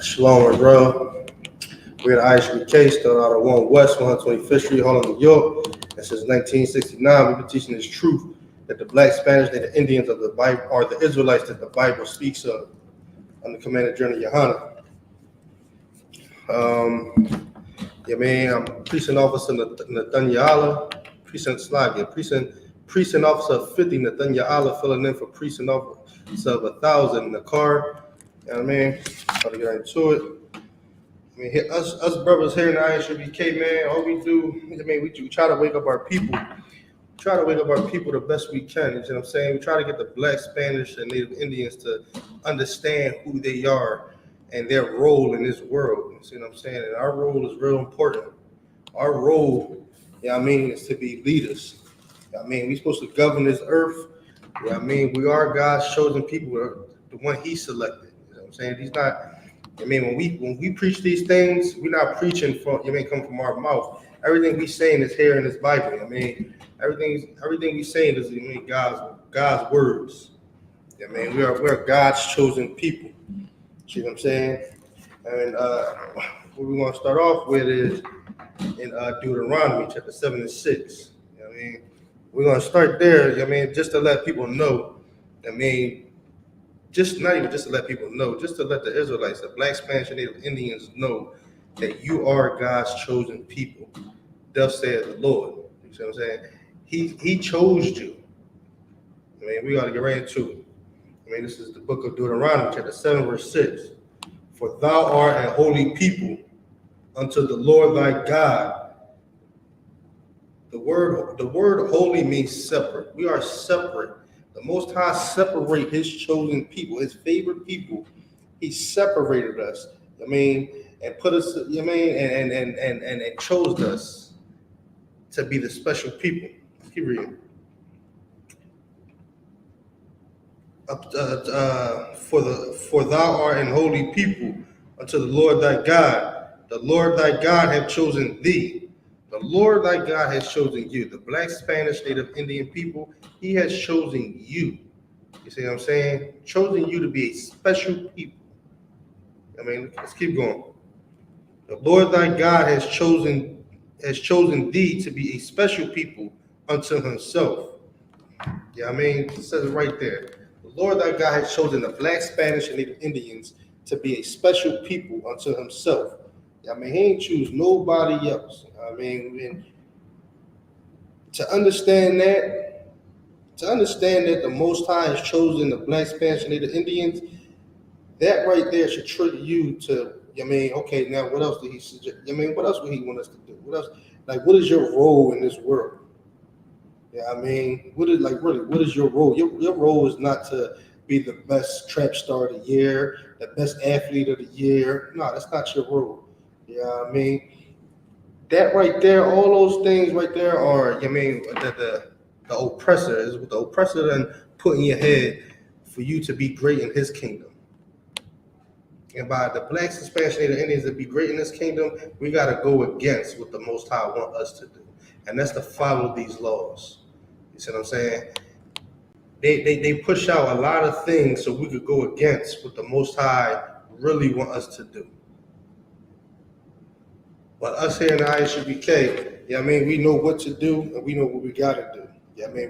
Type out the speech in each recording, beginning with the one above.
Shalom, bro. We're at I.S.U.K, started out at 1 West, 125th Street, Harlem, New York. And since 1969, we've been teaching this truth that the Black, Spanish, Native Indians of the Bible are the Israelites that the Bible speaks of on the command of GEN.YAHANNA. I'm Precinct Officer Nathaniel, Precinct Officer 50 Nathaniel, filling in for Precinct Officer of 1,000 in the car. You know what I mean? About to get into it. Us brothers here in the I.S.U.K, man, all we do, we try to wake up our people. Try to wake up our people the best we can. You know what I'm saying? We try to get the Black, Spanish, and Native Indians to understand who they are and their role in this world. You see what I'm saying? And our role is real important. Our role, is to be leaders. We're supposed to govern this earth. We are God's chosen people. We're the one He selected. You know what I'm saying? He's not. When we preach these things, we're not preaching from come from our mouth. Everything we saying is here in this Bible. Everything we saying is God's words. We're God's chosen people. See what I'm saying? And what we're gonna start off with is in Deuteronomy chapter 7 and 6. We're gonna start there. Just to let people know. Just not even just to let people know, just to let the Israelites, the Black, Spanish, and Native Indians know that you are God's chosen people. Thus saith the Lord. You see what I'm saying? He chose you. We got to get right into it. This is the book of Deuteronomy, chapter 7, verse 6. For thou art a holy people unto the Lord thy God. The word holy means separate. We are separate. The Most High separate His chosen people, His favorite people. He separated us. And put us. And chose us to be the special people. Keep reading. For thou art an holy people unto the Lord thy God. The Lord thy God hath chosen thee. The Lord thy God has chosen you. The Black, Spanish, Native Indian people, He has chosen you. You see what I'm saying? Chosen you to be a special people. Let's keep going. The Lord thy God has chosen thee to be a special people unto Himself. It says it right there. The Lord thy God has chosen the Black, Spanish, and Native Indians to be a special people unto Himself. He ain't choose nobody else. And to understand that the Most High has chosen the Black, Spanish, and Native Indians, that right there should trigger you to, okay, now what else did He suggest? What else would He want us to do? What else? What is your role in this world? What is your role? Your role is not to be the best trap star of the year, the best athlete of the year. No, that's not your role. That right there, all those things right there are, the oppressor is what the oppressor then put in your head for you to be great in His kingdom. And by the Blacks, the Spanish, Native Indians to be great in His kingdom, we got to go against what the Most High want us to do. And that's to follow these laws. You see what I'm saying? They push out a lot of things so we could go against what the Most High really want us to do. But us here in the I.S.U.K, we know what to do and we know what we got to do.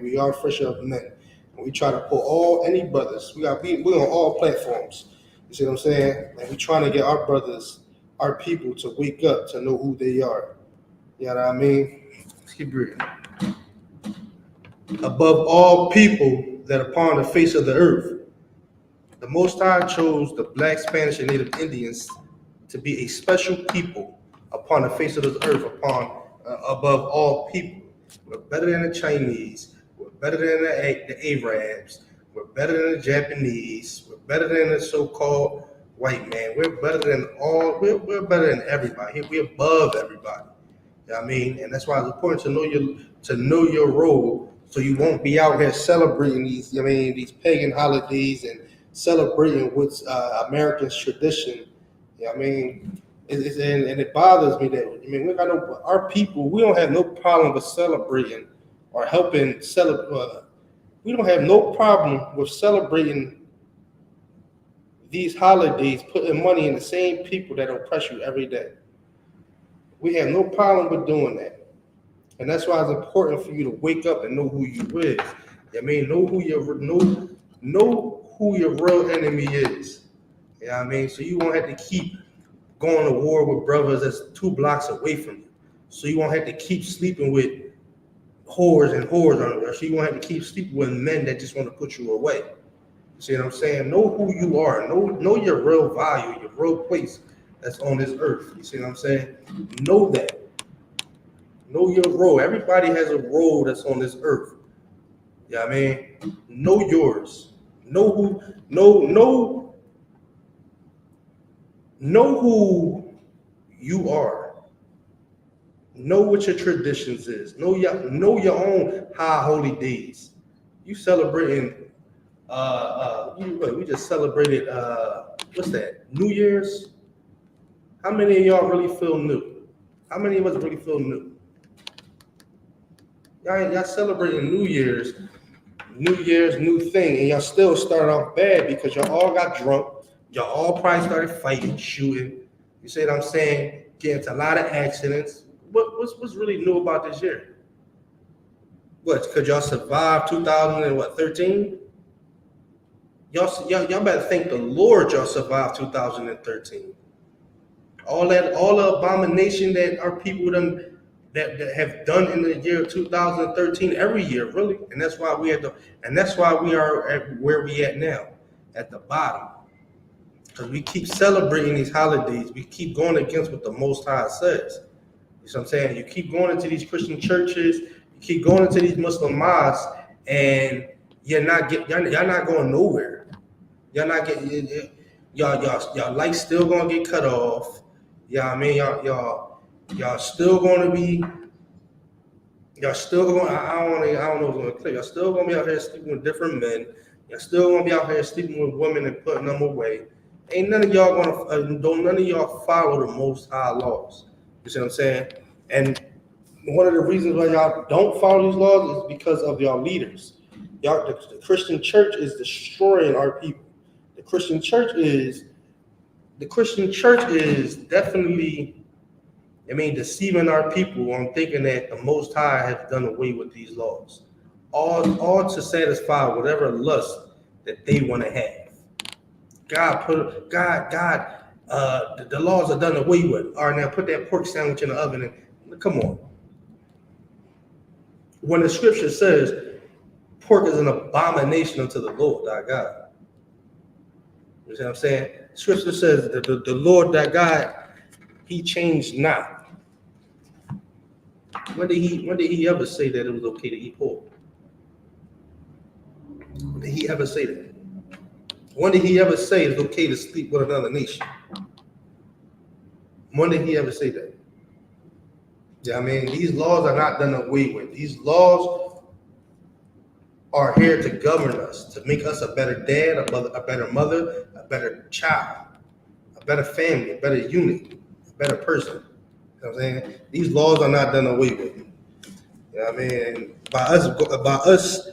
We are fresh up men. And we try to pull any brothers. We're on all platforms. You see what I'm saying? And we're trying to get our brothers, our people to wake up, to know who they are. You know what I mean? Let's keep reading. Above all people that upon the face of the earth, the Most High chose the Black, Spanish, and Native Indians to be a special people upon the face of this earth, above all people. We're better than the Chinese. We're better than the Arabs. We're better than the Japanese. We're better than the so-called white man. We're better than we're better than everybody. We're above everybody. And that's why it's important to know your role, so you won't be out here celebrating these pagan holidays and celebrating what's American's tradition. And it bothers me that we got our people. We don't have no problem with celebrating or helping celebrate. We don't have no problem with celebrating these holidays, putting money in the same people that oppress you every day. We have no problem with doing that. And that's why it's important for you to wake up and know who you is. I mean, know who your real enemy is. You know what I mean? So you won't have to keep going to war with brothers that's 2 blocks away from you. So you won't have to keep sleeping with whores on the. So you won't have to keep sleeping with men that just want to put you away. You see what I'm saying? Know who you are. Know your real value, your real place that's on this earth. You see what I'm saying? Know that. Know your role. Everybody has a role that's on this earth. You know what I mean? Know yours. Know who you are. Know what your traditions is. Know your own high holy days. You celebrating we just celebrated what's that? New Year's? How many of y'all really feel new? How many of us really feel new? Y'all celebrating New Year's, new thing, and y'all still started off bad because y'all all got drunk. Y'all all probably started fighting, shooting. You see what I'm saying? Get into a lot of accidents. What's really new about this year? What? Because y'all survived 2013? Y'all better thank the Lord y'all survived 2013. All the abomination that our people done that have done in the year 2013 every year, really, and that's why we are at where we at now, at the bottom, because we keep celebrating these holidays. We keep going against what the Most High says. You know what I'm saying? You keep going into these Christian churches, you keep going into these Muslim mosques, and y'all not going nowhere. Y'all not getting y'all lights still gonna get cut off. Yeah, I mean y'all still gonna be. Y'all still going. I don't know what's gonna clear. Y'all still gonna be out here sleeping with different men. Y'all still gonna be out here sleeping with women and putting them away. Ain't none of y'all gonna don't none of y'all follow the Most High laws. You see what I'm saying? And one of the reasons why y'all don't follow these laws is because of y'all leaders. Y'all, the Christian church is destroying our people. The Christian church is definitely, deceiving our people on thinking that the Most High has done away with these laws, all to satisfy whatever lust that they want to have. The laws are done away with. All right, now put that pork sandwich in the oven and come on. When the scripture says pork is an abomination unto the Lord thy God. You see what I'm saying? Scripture says that the Lord thy God, he changed not. When did he ever say that it was okay to eat pork? When did he ever say that? When did he ever say it's okay to sleep with another nation? When did he ever say that? Yeah, these laws are not done away with. These laws are here to govern us, to make us a better dad, a better mother, a better child, a better family, a better unit, a better person. You know what I'm saying? These laws are not done away with. You know what I mean? By us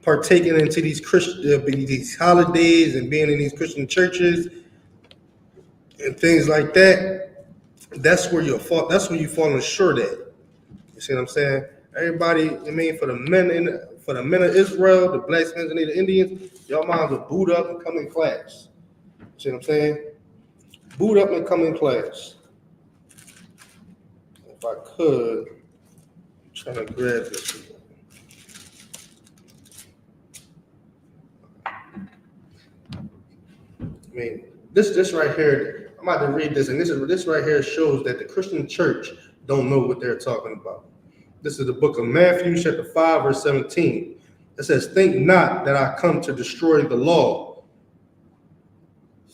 partaking into these these holidays and being in these Christian churches and things like that, that's where you falling short at. You see what I'm saying? Everybody, for the men of Israel, the blacks, and the Indians, y'all minds will boot up and come in class. You see what I'm saying? Boot up and come in class. If I could, I'm trying to grab this. This right here, I'm about to read this, and this right here shows that the Christian church don't know what they're talking about. This is the book of Matthew, chapter 5, verse 17. It says, "Think not that I come to destroy the law.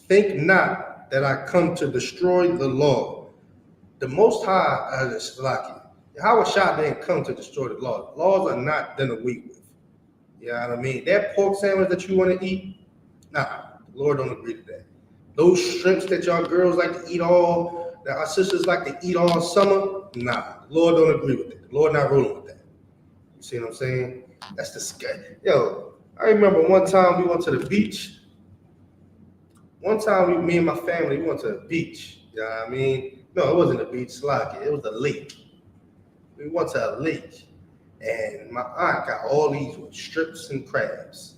Think not that I come to destroy the law." The Most High, Yahweh Shah didn't come to destroy the law. The laws are not done away with. You know what I mean? That pork sandwich that you want to eat, nah, the Lord don't agree to that. Those shrimps that y'all girls like to eat that our sisters like to eat all summer, nah, the Lord don't agree with that. The Lord not rolling with that. You see what I'm saying? That's disgusting. Yo, I remember one time we went to the beach, One time, me and my family went to the beach. You know what I mean? No, it wasn't a beach, Slocky. It was a lake. We went to a lake, and my aunt got all these with strips and crabs.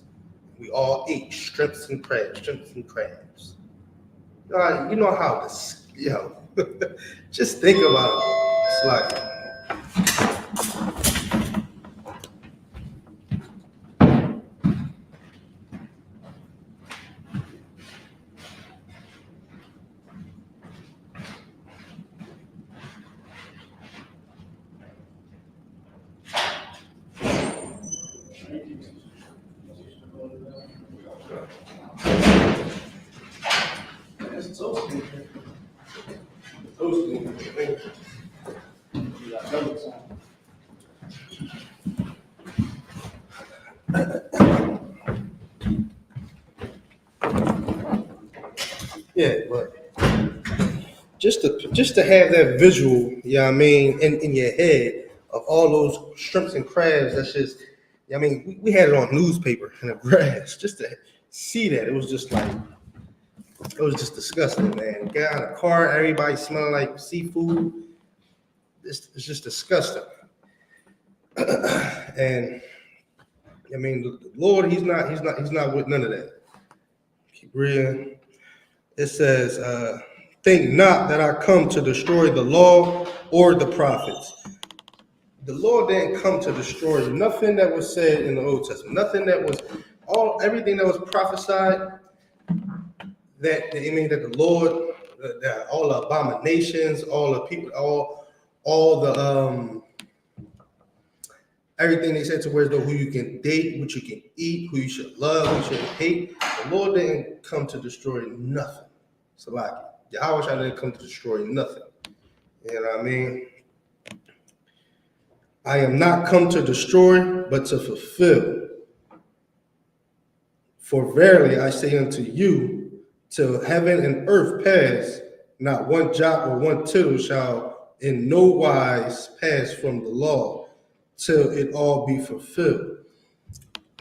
We all ate strips and crabs, strips and crabs. You know how this, just think about it. It's like, yeah, but just to have that visual, in your head of all those shrimps and crabs, that's just, we had it on newspaper in the grass. Just to see that, it was just disgusting, man. Get out of the car, everybody smelling like seafood. It's just disgusting. And the Lord, he's not with none of that. Keep reading. It says, think not that I come to destroy the law or the prophets. The Lord didn't come to destroy nothing that was said in the Old Testament. Nothing that was everything that was prophesied. That the Lord, that all the abominations, all the people, all the everything they said to where who you can date, what you can eat, who you should love, who you should hate. The Lord didn't come to destroy nothing. So like Yahweh didn't come to destroy nothing. You know what I mean? I am not come to destroy, but to fulfill. For verily I say unto you, till heaven and earth pass, not one jot or one tittle shall in no wise pass from the law, till it all be fulfilled.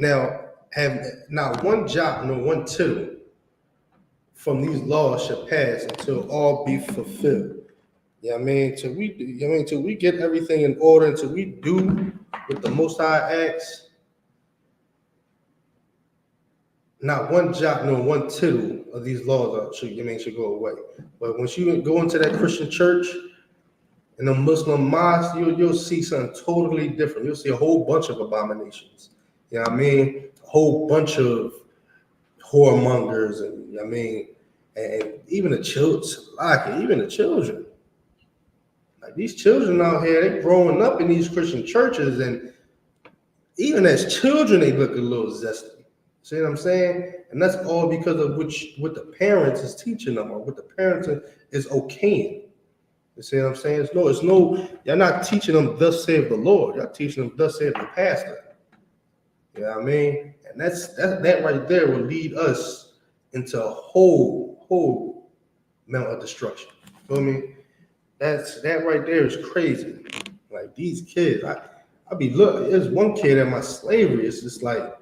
Now, have not one jot nor one tittle from these laws shall pass until all be fulfilled. Till we get everything in order, until we do what the Most High asks, not one jot nor one tittle of these laws should go away. But once you go into that Christian church and the Muslim mosque, you'll see something totally different. You'll see a whole bunch of abominations. You know what I mean? A whole bunch of whoremongers, and and even the children. Like these children out here, they growing up in these Christian churches, and even as children, they look a little zesty. See what I'm saying? And that's all because of what the parents is teaching them, or what the parents is okaying. You see what I'm saying? It's no, you're not teaching them thus saith the Lord. You're teaching them thus saith the pastor. You know what I mean? And that right there will lead us into a whole mental destruction. You feel me? That right there is crazy. Like these kids, I be looking. There's one kid at my slavery. It's just like,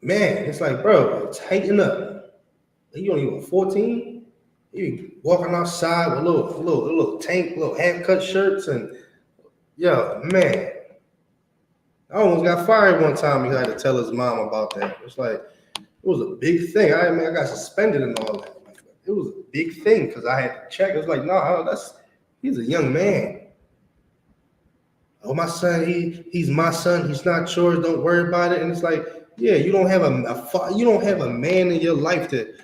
man, it's like, bro, tighten up. You only even 14. You walking outside with a little tank, little half-cut shirts, and man. I almost got fired one time because I had to tell his mom about that. It's like, it was a big thing. I got suspended and all that. It was a big thing because I had to check. It was like, no, he's a young man. Oh, my son, he's my son. He's not yours. Don't worry about it. And it's like, yeah, you don't have a man in your life to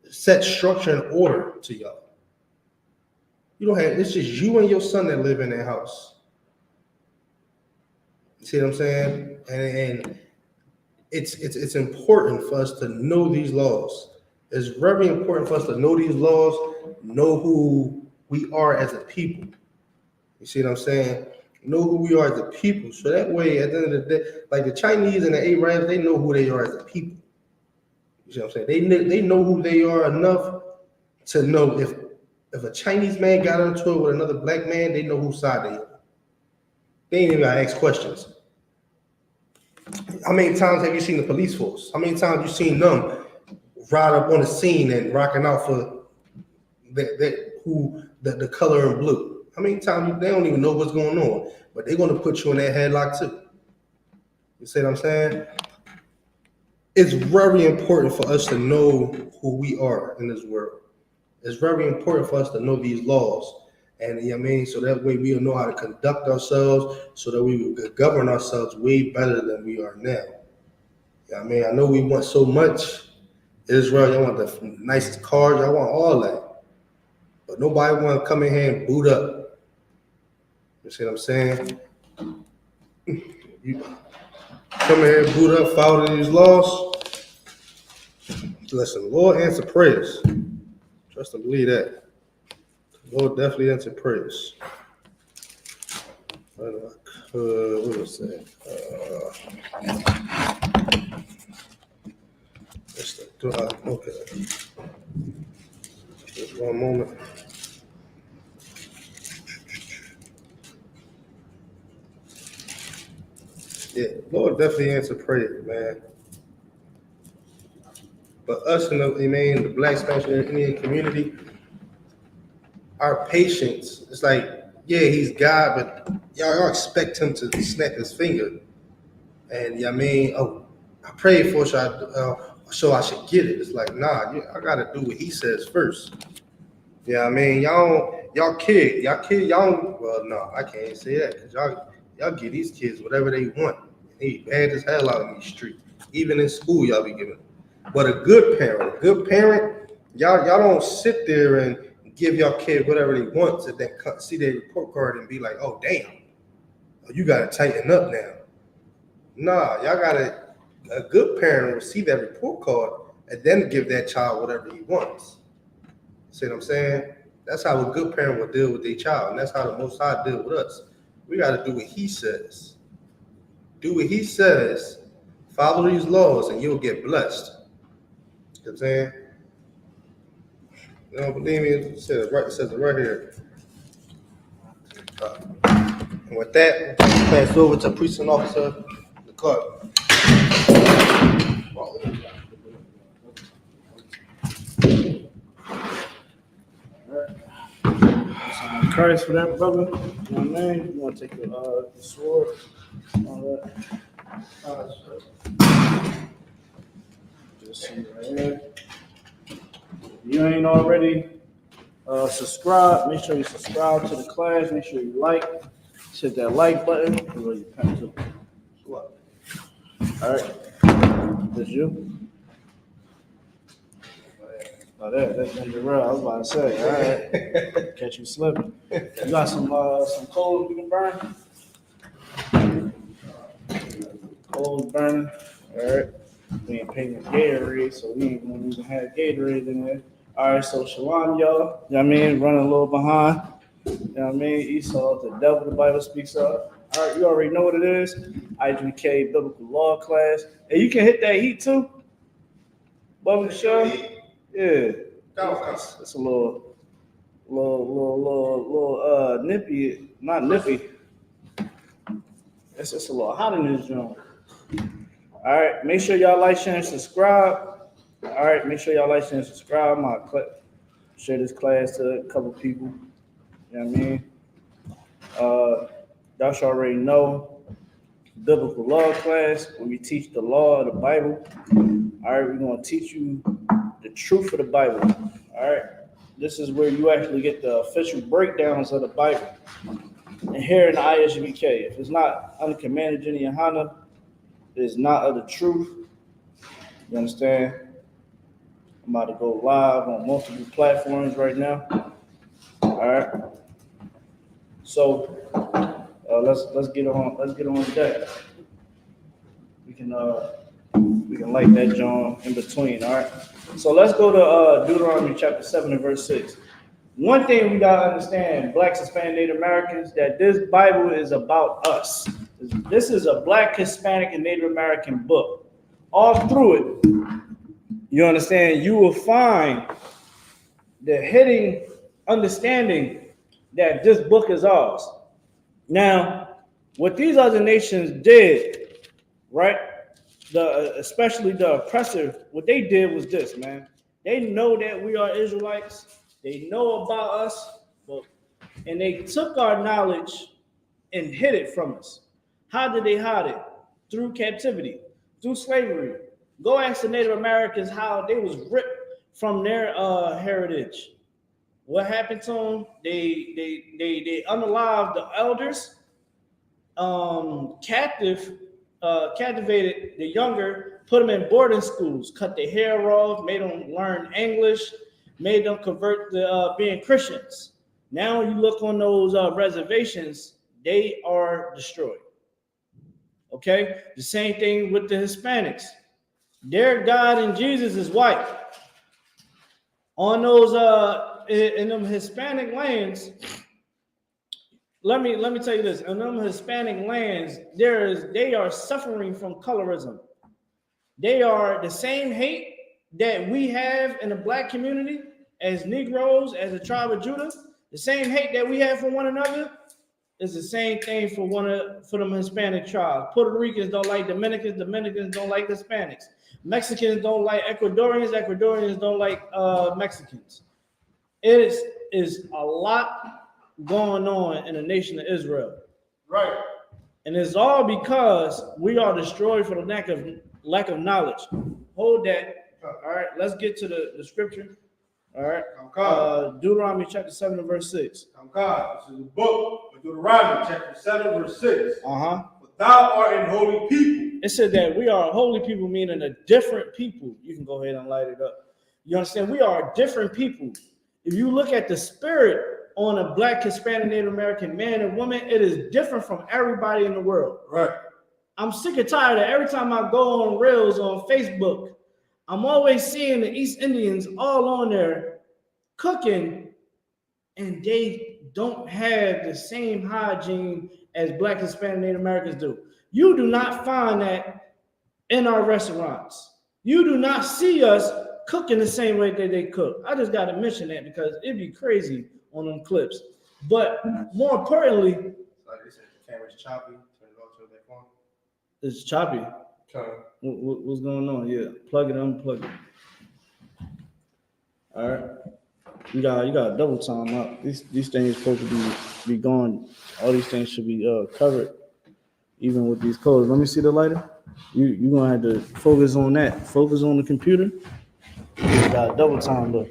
set structure and order to y'all. You don't have. It's just you and your son that live in that house. You see what I'm saying? And it's important for us to know these laws. It's very important for us to know these laws, know who we are as a people. You see what I'm saying? Know who we are as a people. So that way, at the end of the day, like the Chinese and the Arabs, they know who they are as a people. You see what I'm saying? They know who they are enough to know if a Chinese man got into it with another black man, they know whose side they are. They ain't even gotta ask questions. How many times have you seen the police force? How many times have you seen them ride up on the scene and rocking out for the color in blue. How many times they don't even know what's going on, but they're gonna put you in that headlock too. You see what I'm saying? It's very important for us to know who we are in this world. It's very important for us to know these laws. And you know what I mean, so that way we'll know how to conduct ourselves, so that we will govern ourselves way better than we are now. You know what I mean, I know we want so much. Israel, y'all want the nicest cars, y'all want all that. But nobody want to come in here and boot up. You see what I'm saying? You come in here and boot up, follow these laws. Listen, Lord answer prayers. Trust and believe that. Lord definitely answer prayers. What was that? Okay. Just one moment. Yeah, Lord definitely answer prayers, man. But us in the Black, Spanish, and Indian community, our patience, it's like, yeah, he's God, but y'all expect him to snap his finger. And yeah, I mean, oh, I prayed for so I should get it. It's like, nah, I gotta do what he says first. Yeah, I mean, y'all well, no, I can't say that, because y'all give these kids whatever they want. They bad as hell out in these streets. Even in school, y'all be giving. But a good parent, y'all don't sit there and give y'all kid whatever they want to then see their report card and be like, oh damn, you gotta tighten up now. Nah, y'all gotta, a good parent will see that report card and then give that child whatever he wants. See what I'm saying? That's how a good parent will deal with their child, and that's how the Most High deal with us. We gotta do what he says. Do what he says. Follow these laws, and you'll get blessed. You know what I'm saying? You don't believe me? It says it right here. And with that, we'll pass over to precinct officer, the clerk. Christ for that, brother. You know what I mean? You want to take the sword? All that. Just see right here. If you ain't already subscribed, make sure you subscribe to the class. Make sure you hit that like button. All right. That's you. Oh, that's Ginger. I was about to say, all right, catch you slipping. You got some coals we can burn? Coals burning. All right. We ain't paying Gatorade, so we ain't gonna even have Gatorade in there. All right, so shalom, y'all. You know what I mean? Running a little behind. You know what I mean? Esau, the devil, the Bible speaks of. All right, you already know what it is. I.S.U.P.K. Biblical Law class. And you can hit that heat too. Bubba Show. Yeah. It's a little nippy. Not nippy. It's just a little hot in this joint. All right, make sure y'all like, share, and subscribe. All right, make sure y'all like, share, and subscribe. I'm gonna share this class to a couple people. You know what I mean? Y'all should already know biblical law class, when we teach the law of the Bible. All right, we're gonna teach you the truth of the Bible. All right, this is where you actually get the official breakdowns of the Bible. And here in the I.S.U.P.K, if it's not under command of GEN.YAHANNA, it is not of the truth. You understand? I'm about to go live on multiple platforms right now. All right. So let's get on deck. We can light that joint in between. All right. So let's go to Deuteronomy chapter 7 and verse 6. One thing we gotta understand, Blacks, Hispanic, Native Americans, that this Bible is about us. This is a Black, Hispanic, and Native American book. All through it, you understand, you will find the hidden understanding that this book is ours. Now, what these other nations did, right? especially the oppressor, what they did was this, man. They know that we are Israelites. They know about us, and they took our knowledge and hid it from us. How did they hide it? Through captivity, through slavery. Go ask the Native Americans how they was ripped from their heritage. What happened to them? They unalived the elders, captivated the younger, put them in boarding schools, cut their hair off, made them learn English, made them convert to being Christians. Now, when you look on those reservations, they are destroyed. Okay, the same thing with the Hispanics. Their God and Jesus is white. On those in them Hispanic lands, let me tell you this. In them Hispanic lands, they are suffering from colorism. They are the same hate that we have in the black community as Negroes, as a tribe of Judah. The same hate that we have for one another is the same thing for them Hispanic tribes. Puerto Ricans don't like Dominicans. Dominicans don't like Hispanics. Mexicans don't like Ecuadorians. Ecuadorians don't like Mexicans. It is a lot going on in the nation of Israel. Right. And it's all because we are destroyed for the lack of knowledge. Hold that. All right, let's get to the scripture. All right. Deuteronomy chapter 7 and verse 6. This is the book of Deuteronomy chapter 7 verse 6. Uh-huh. But thou art an holy people. It said that we are a holy people, meaning a different people. You can go ahead and light it up. You understand? We are a different people. If you look at the spirit on a black, Hispanic, Native American man and woman, it is different from everybody in the world. Right. I'm sick and tired of every time I go on Reels on Facebook, I'm always seeing the East Indians all on there cooking, and they don't have the same hygiene as black, Hispanic, Native Americans do. You do not find that in our restaurants. You do not see us cooking the same way that they cook. I just got to mention that because it'd be crazy on them clips. But more importantly, Like they said, the camera's choppy. Turn it off to their phone. it's choppy. What's going on? Yeah, plug it, unplug it. All right, you got double time up. These things supposed to be gone. All these things should be covered, even with these codes. Let me see the lighter. You gonna have to focus on that. Focus on the computer. You got double time up.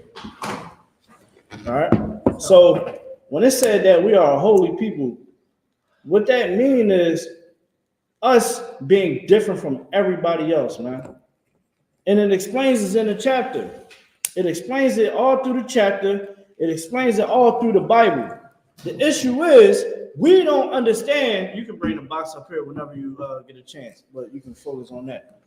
All right. So when it said that we are a holy people, what that mean is us being different from everybody else, man. And it explains this in the chapter. It explains it all through the chapter. It explains it all through the Bible. The issue is we don't understand. You can bring the box up here whenever you get a chance, but you can focus on that.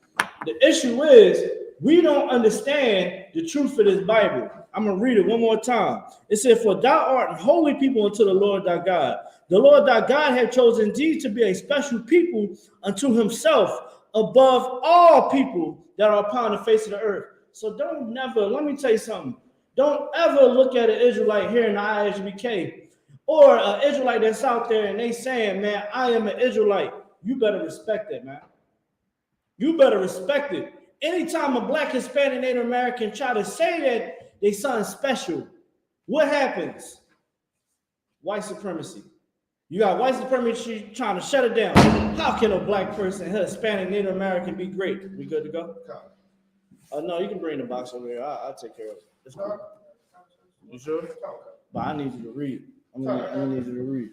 The issue is we don't understand the truth of this Bible. I'm going to read it one more time. It said, for thou art a holy people unto the Lord thy God. The Lord thy God hath chosen thee to be a special people unto himself above all people that are upon the face of the earth. So don't never, let me tell you something. Don't ever look at an Israelite here in the I.S.U.P.K. or an Israelite that's out there and they saying, man, I am an Israelite. You better respect it, man. You better respect it. Anytime a black, Hispanic, Native American try to say that they something special, what happens? White supremacy. You got white supremacy trying to shut it down. How can a black person, Hispanic, Native American be great? We good to go? No, you can bring the box over here. I'll take care of it. It's cool. You sure? But I need you to read. I'm gonna need you to read.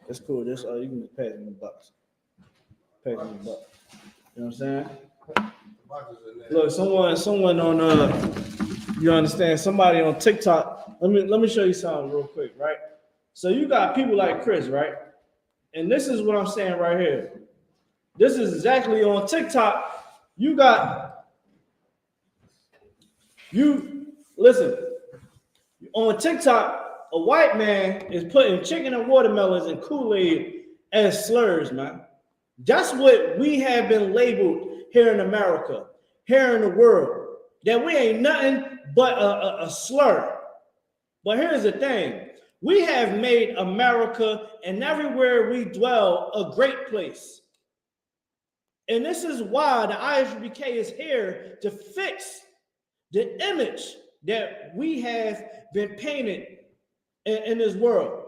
That's cool. That's you can just pass me the box. Pass me the box. You know what I'm saying? Look, someone on you understand? Somebody on TikTok. Let me show you something real quick, right? So you got people like Chris, right? And this is what I'm saying right here. This is exactly on TikTok. Listen, on TikTok, a white man is putting chicken and watermelons and Kool-Aid as slurs, man. That's what we have been labeled here in America, here in the world, that we ain't nothing but a slur. But here's the thing. We have made America and everywhere we dwell a great place. And this is why the I.S.U.P.K is here to fix the image that we have been painted in this world.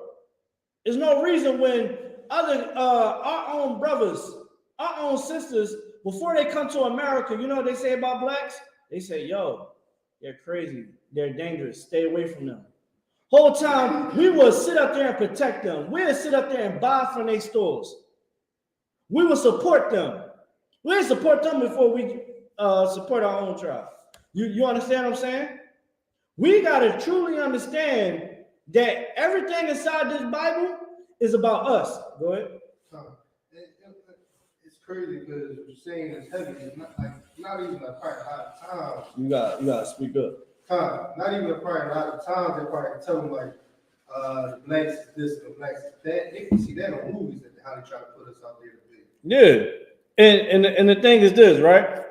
There's no reason when our own brothers, our own sisters, before they come to America, you know what they say about blacks? They say, yo, they're crazy, they're dangerous, stay away from them. Whole time, we will sit up there and protect them. We'll sit up there and buy from their stores. We will support them. We'll support them before we support our own tribe. You understand what I'm saying? We got to truly understand that everything inside this Bible is about us. Go ahead. It's crazy because what you're saying is heavy. It's not even a part a lot of times. You gotta speak up. Not even a part a lot of times. They probably tell them like the blacks is this and the blacks is that. They can see that in movies that how they try to put us out there to be. Yeah, and the thing is this, right?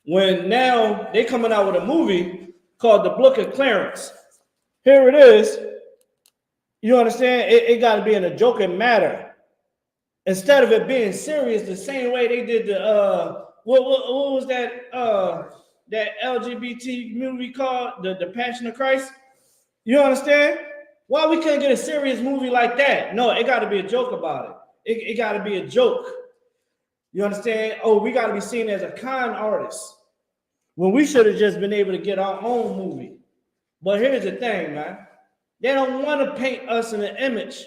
When now they coming out with a movie called The Book of Clarence. Here it is. You understand? It got to be in a joking matter instead of it being serious. The same way they did the what was that that LGBT movie called the Passion of Christ? You understand? Why we couldn't get a serious movie like that? No, it got to be a joke about it. It got to be a joke. You understand? Oh, we got to be seen as a con artist when we should have just been able to get our own movie. But here's the thing, man. They don't want to paint us in an image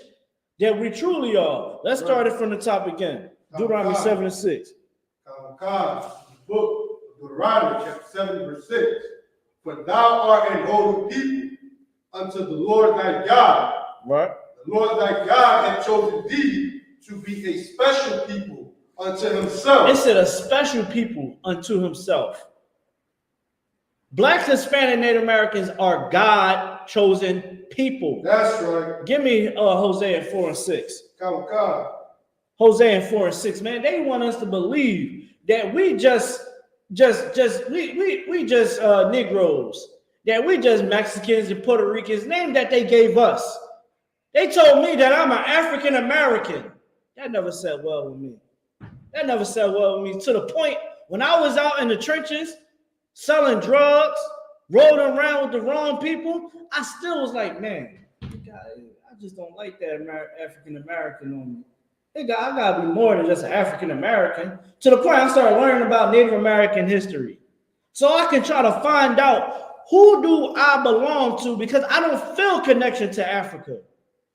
that we truly are. Let's start it from the top again. Deuteronomy 7 and 6. The book of Deuteronomy, chapter 7, verse 6. For thou art an holy people unto the Lord thy God. Right. The Lord thy God hath chosen thee to be a special people unto himself. It said a special people unto himself. Blacks, Hispanic, Native Americans are God-chosen people. That's right. Give me Hosea 4 and 6. God. Hosea 4 and 6, man. They want us to believe that we just Negroes, that we just Mexicans and Puerto Ricans, name that they gave us. They told me that I'm an African American. That never sat well with me. That never sat well with me to the point when I was out in the trenches selling drugs, rolling around with the wrong people, I still was like, man, I just don't like that African American on me. I gotta be more than just an African American. To the point I started learning about Native American history, so I can try to find out who do I belong to, because I don't feel connection to Africa.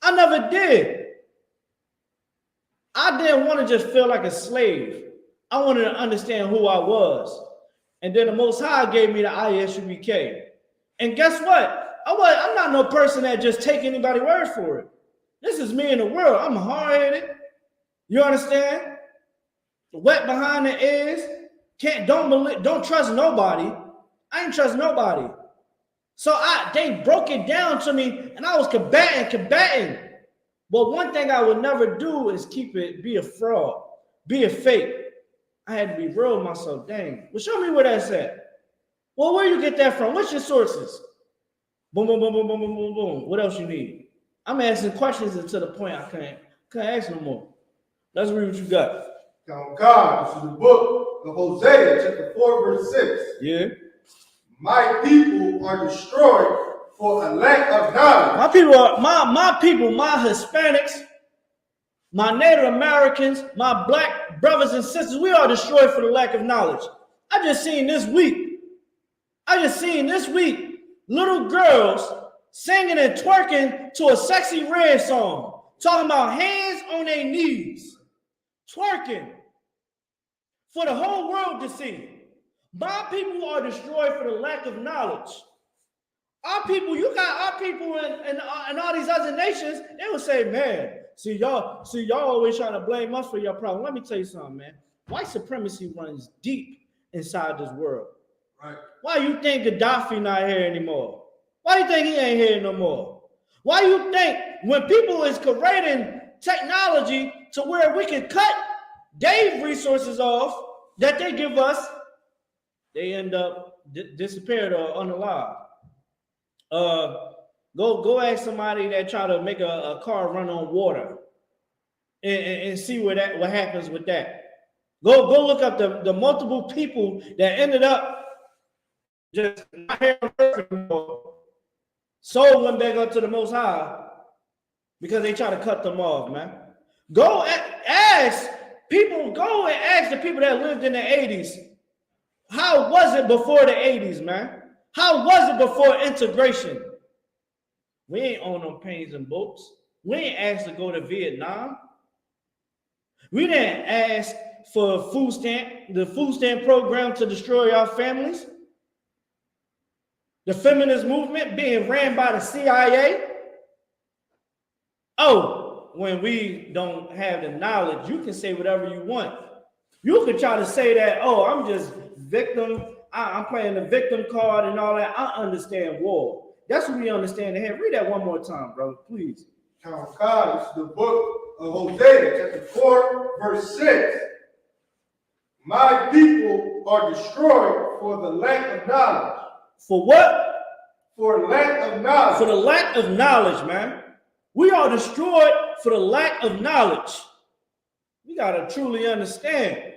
I never did. I didn't want to just feel like a slave. I wanted to understand who I was. And then the Most High gave me the I.S.U.P.K. And guess what? I'm not no person that just take anybody's word for it. This is me in the world. I'm hard-headed. You understand? Wet behind the ears. Don't trust nobody. I ain't trust nobody. So they broke it down to me, and I was combating. But one thing I would never do is be a fraud, be a fake. I had to be real with myself. Dang. Well, show me where that's at. Well, where you get that from? What's your sources? Boom, boom, boom, boom, boom, boom, boom, boom. What else you need? I'm asking questions until the point I can't ask no more. Let's read what you got. God, this is the book of Hosea, chapter 4, verse 6. Yeah. My people are destroyed for a lack of knowledge. My people, my Hispanics, my Native Americans, my black brothers and sisters, we are destroyed for the lack of knowledge. I just seen this week little girls singing and twerking to a Sexy Red song, talking about hands on their knees, twerking for the whole world to see. My people are destroyed for the lack of knowledge. Our people, you got our people in all these other nations, they will say, man, see y'all always trying to blame us for your problem. Let me tell you something, man. White supremacy runs deep inside this world. Right. Why you think Gaddafi not here anymore? Why you think he ain't here no more? Why you think when people is creating technology to where we can cut their resources off that they give us, they end up disappeared or unalive? Go ask somebody that try to make a car run on water and see what happens with that. Go look up the multiple people that ended up just not here on earth anymore. Soul went back up to the Most High because they try to cut them off, man. Go ask people, go and ask the people that lived in the 80s. How was it before the 80s, man? How was it before integration? We ain't on no planes and boats. We ain't asked to go to Vietnam. We didn't ask for the food stamp program to destroy our families. The feminist movement being ran by the CIA. Oh, when we don't have the knowledge, you can say whatever you want. You can try to say that, oh, I'm just victim. I'm playing the victim card and all that. I understand war. That's what we understand here. Read that one more time, brother, please. God, it's the book of Hosea, chapter 4, verse 6. My people are destroyed for the lack of knowledge. For what? For lack of knowledge. For the lack of knowledge, man. We are destroyed for the lack of knowledge. We got to truly understand.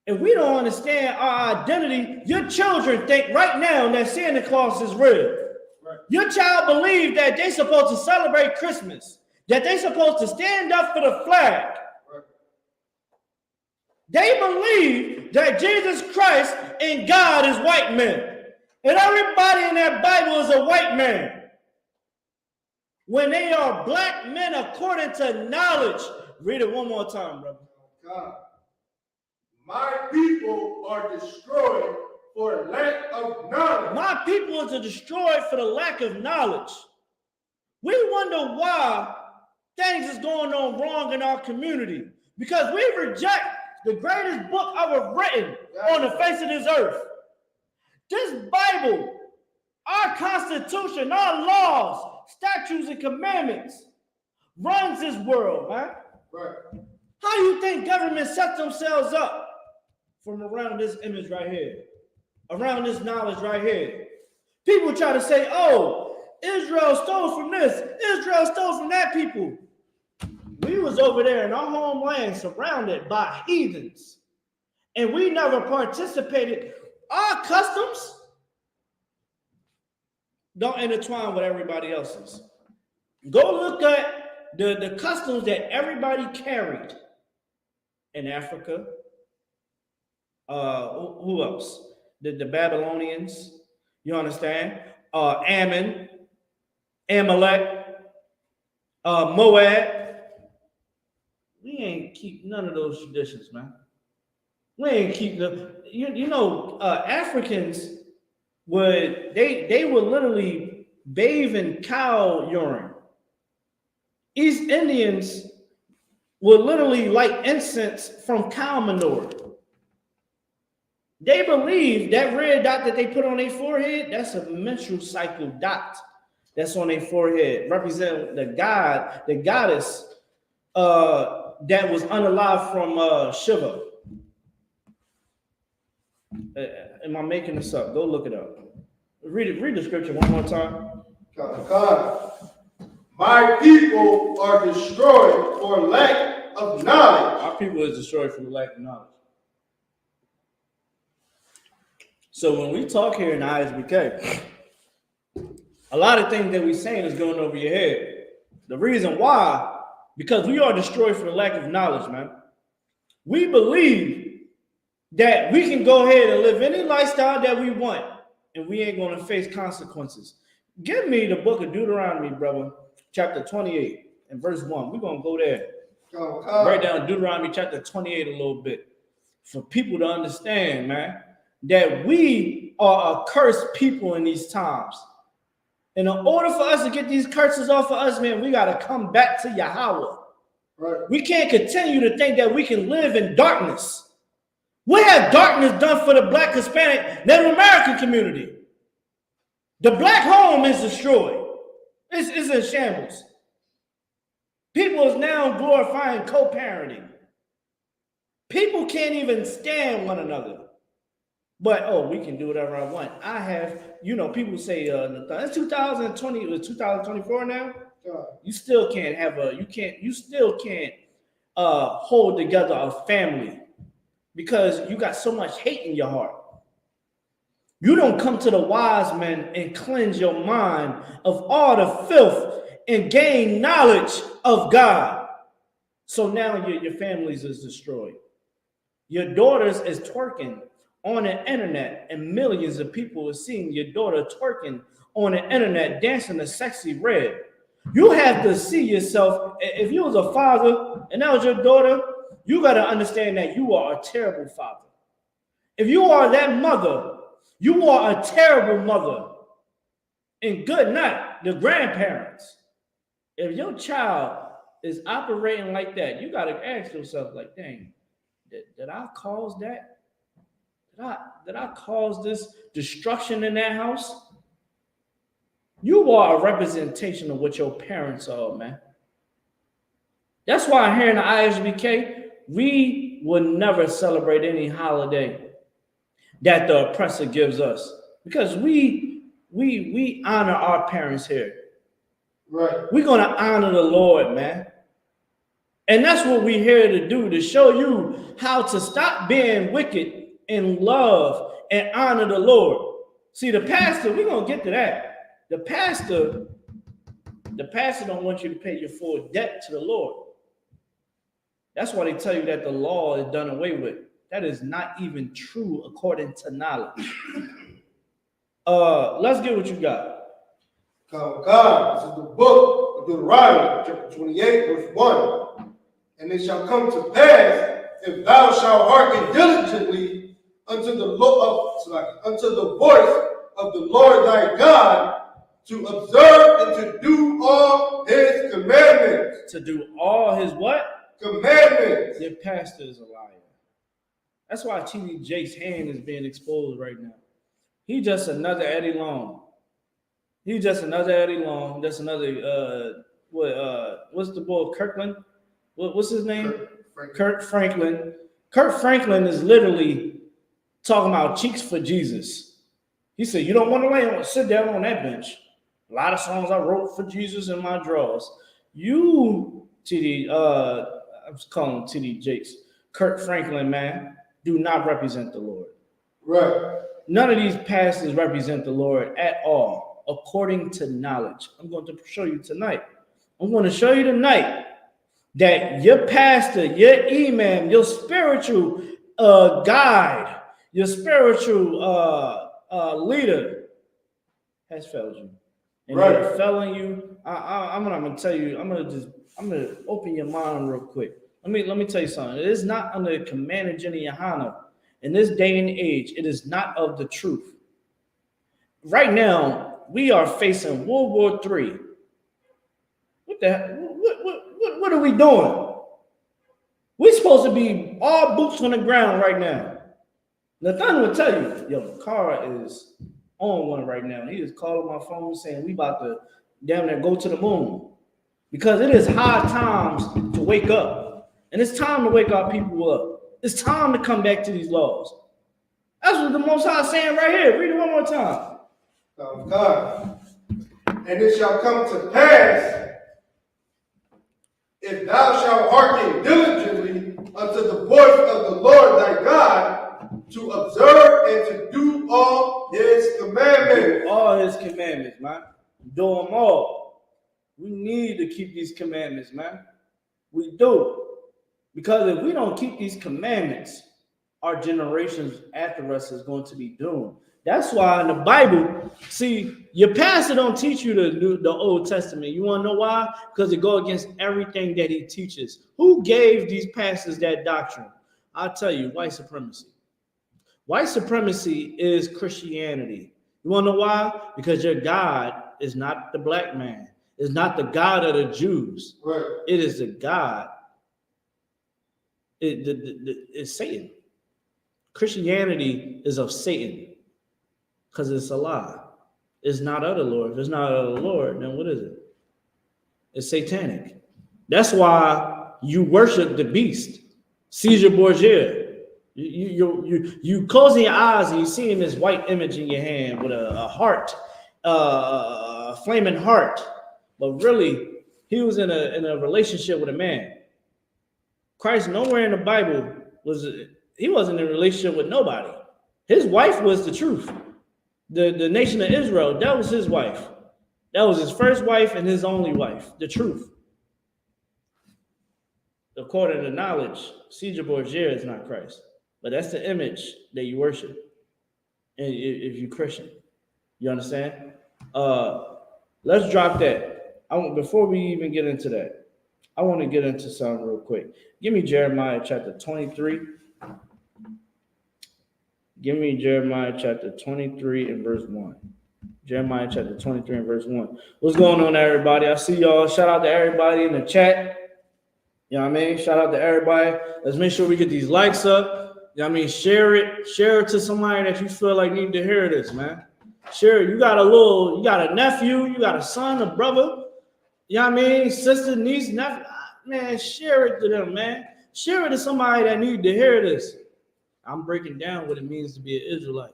If we don't understand our identity, your children think right now that Santa Claus is real. Right. Your child believes that they're supposed to celebrate Christmas, that they're supposed to stand up for the flag. Right. They believe that Jesus Christ and God is white men. And everybody in that Bible is a white man. When they are black men according to knowledge. Read it one more time, brother. God. My people are destroyed for lack of knowledge. My people are destroyed for the lack of knowledge. We wonder why things is going on wrong in our community. Because we reject the greatest book ever written on the face of this earth. This Bible, our Constitution, our laws, statutes, and commandments runs this world, man. Right. How do you think government sets themselves up from around this image right here, around this knowledge right here? People try to say, oh, Israel stole from this, Israel stole from that people. We was over there in our homeland surrounded by heathens, and we never participated. Our customs don't intertwine with everybody else's. Go look at the customs that everybody carried in Africa. Who else? The Babylonians, you understand? Ammon, Amalek, Moab. We ain't keep none of those traditions, man. We ain't keep Africans would they would literally bathe in cow urine. East Indians would literally light incense from cow manure. They believe that red dot that they put on their forehead, that's a menstrual cycle dot that's on their forehead, represent the god, the goddess that was unalive from Shiva. Am I making this up? Go look it up. Read the scripture one more time. God. My people are destroyed for lack of knowledge. Our people is destroyed for the lack of knowledge. So when we talk here in I.S.U.P.K, a lot of things that we're saying is going over your head. The reason why, because we are destroyed for the lack of knowledge, man. We believe that we can go ahead and live any lifestyle that we want, and we ain't going to face consequences. Give me the book of Deuteronomy, brother, chapter 28 and verse 1. We're going to go there. Write down Deuteronomy chapter 28 a little bit for people to understand, man, that we are a cursed people in these times. And in order for us to get these curses off of us, man, we got to come back to Yahweh. Right. We can't continue to think that we can live in darkness. What have darkness done for the Black, Hispanic, Native American community? The Black home is destroyed. It's in shambles. People is now glorifying co-parenting. People can't even stand one another. But, oh, we can do whatever I want. I have, people say, it's 2020, it was 2024 now. You still can't hold together a family because you got so much hate in your heart. You don't come to the wise men and cleanse your mind of all the filth and gain knowledge of God. So now your families is destroyed. Your daughters is twerking on the internet, and millions of people are seeing your daughter twerking on the internet, dancing a sexy red. You have to see yourself. If you was a father and that was your daughter, you got to understand that you are a terrible father. If you are that mother, you are a terrible mother. And good night, the grandparents. If your child is operating like that, you got to ask yourself, like, dang, did I cause that? Did I cause this destruction in that house? You are a representation of what your parents are, man. That's why here in the I.S.U.P.K, we will never celebrate any holiday that the oppressor gives us, because we honor our parents here. Right. We're gonna honor the Lord, man. And that's what we're here to do, to show you how to stop being wicked and love and honor the Lord. See, the pastor, we're gonna get to that. The pastor don't want you to pay your full debt to the Lord. That's why they tell you that the law is done away with. That is not even true according to knowledge. Let's get what you got. God, this is the book of Deuteronomy, chapter 28, verse 1. And it shall come to pass, if thou shalt hearken diligently unto the voice of the Lord thy God, to observe and to do all his commandments. To do all his what? Commandments. Your pastor is a liar. That's why T.D. Jake's hand is being exposed right now. He just another Eddie Long. He's just another Eddie Long. That's another what's the boy Kirkland? What's his name? Kurt Franklin. Kurt Franklin is literally talking about cheeks for Jesus. He said, "You don't want to sit down on that bench." A lot of songs I wrote for Jesus in my drawers. You, TD, I'm calling him TD Jakes. Kurt Franklin, man, do not represent the Lord. Right. None of these pastors represent the Lord at all, according to knowledge. I'm going to show you tonight. I'm going to show you tonight that your pastor, your imam, your spiritual guide, your spiritual leader has failed you. And right. they're failing you. I'm gonna tell you, I'm gonna open your mind real quick. Let me tell you something. It is not under the command of GEN.YAHANNA. In this day and age, it is not of the truth. Right now, we are facing World War III. What the heck? What are we doing? We're supposed to be all boots on the ground right now. Nathan will tell you, yo, the car is on one right now. He is calling my phone saying we about to damn near go to the moon. Because it is high times to wake up. And it's time to wake our people up. It's time to come back to these laws. That's what the Most High is saying right here. Read it one more time. God. And it shall come to pass, if thou shalt hearken diligently unto the voice of the Lord thy God, to observe and to do all his commandments. Do all his commandments, man. Do them all. We need to keep these commandments, man. We do. Because if we don't keep these commandments, our generations after us is going to be doomed. That's why in the Bible, see, your pastor don't teach you the Old Testament. You want to know why? Because it goes against everything that he teaches. Who gave these pastors that doctrine? I'll tell you, white supremacy. White supremacy is Christianity. You want to know why? Because your God is not the black man. It's not the God of the Jews. Right. It is the God. It's Satan. Christianity is of Satan because it's a lie. It's not of the Lord. If it's not of the Lord, then what is it? It's satanic. That's why you worship the beast, Caesar Borgia. You closing your eyes and you're seeing this white image in your hand with a heart, a flaming heart. But really, he was in a relationship with a man. Christ nowhere in the Bible was He wasn't in a relationship with nobody. His wife was the truth. The nation of Israel, that was his wife. That was his first wife and his only wife, the truth. According to knowledge, Caesar Borgia is not Christ. But that's the image that you worship. And if you're Christian. You understand? Let's drop that. Before we even get into that, I want to get into something real quick. Give me Jeremiah chapter 23. Give me Jeremiah chapter 23 and verse 1. Jeremiah chapter 23 and verse 1. What's going on, everybody? I see y'all. Shout out to everybody in the chat. You know what I mean? Shout out to everybody. Let's make sure we get these likes up. You know what I mean? Share it. Share it to somebody that you feel like need to hear this, man. Share it. You got a nephew, you got a son, a brother. You know what I mean? Sister, niece, nephew. Man, share it to them, man. Share it to somebody that need to hear this. I'm breaking down what it means to be an Israelite.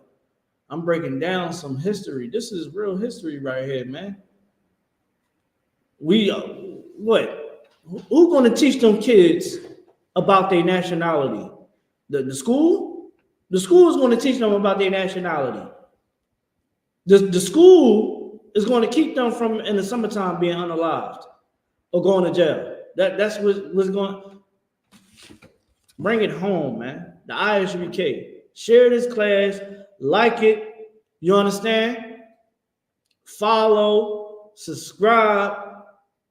I'm breaking down some history. This is real history right here, man. What? Who's going to teach them kids about their nationality? The school? The school is going to teach them about their nationality. The school is going to keep them from, in the summertime, being unalived or going to jail. That's what's going. Bring it home, man. The I.S.U.P.K. Share this class, like it. You understand? Follow, subscribe,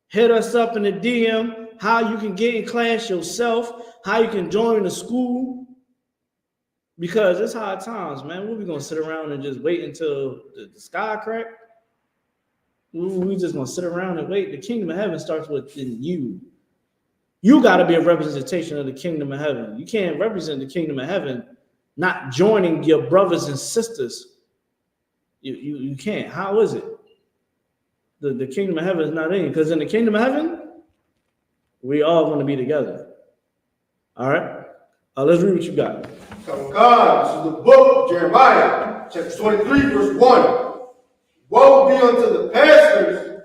hit us up in the DM. How you can get in class yourself, how you can join the school. Because it's hard times, man. What we gonna sit around and just wait until the sky crack? We just gonna sit around and wait. The kingdom of heaven starts within you. You got to be a representation of the kingdom of heaven. You can't represent the kingdom of heaven not joining your brothers and sisters. You can't. How is it? The kingdom of heaven is not in, because in the kingdom of heaven, we all going to be together. All right? Let's read what you got. So God, this is the book of Jeremiah, chapter 23, verse 1. Woe be unto the pastors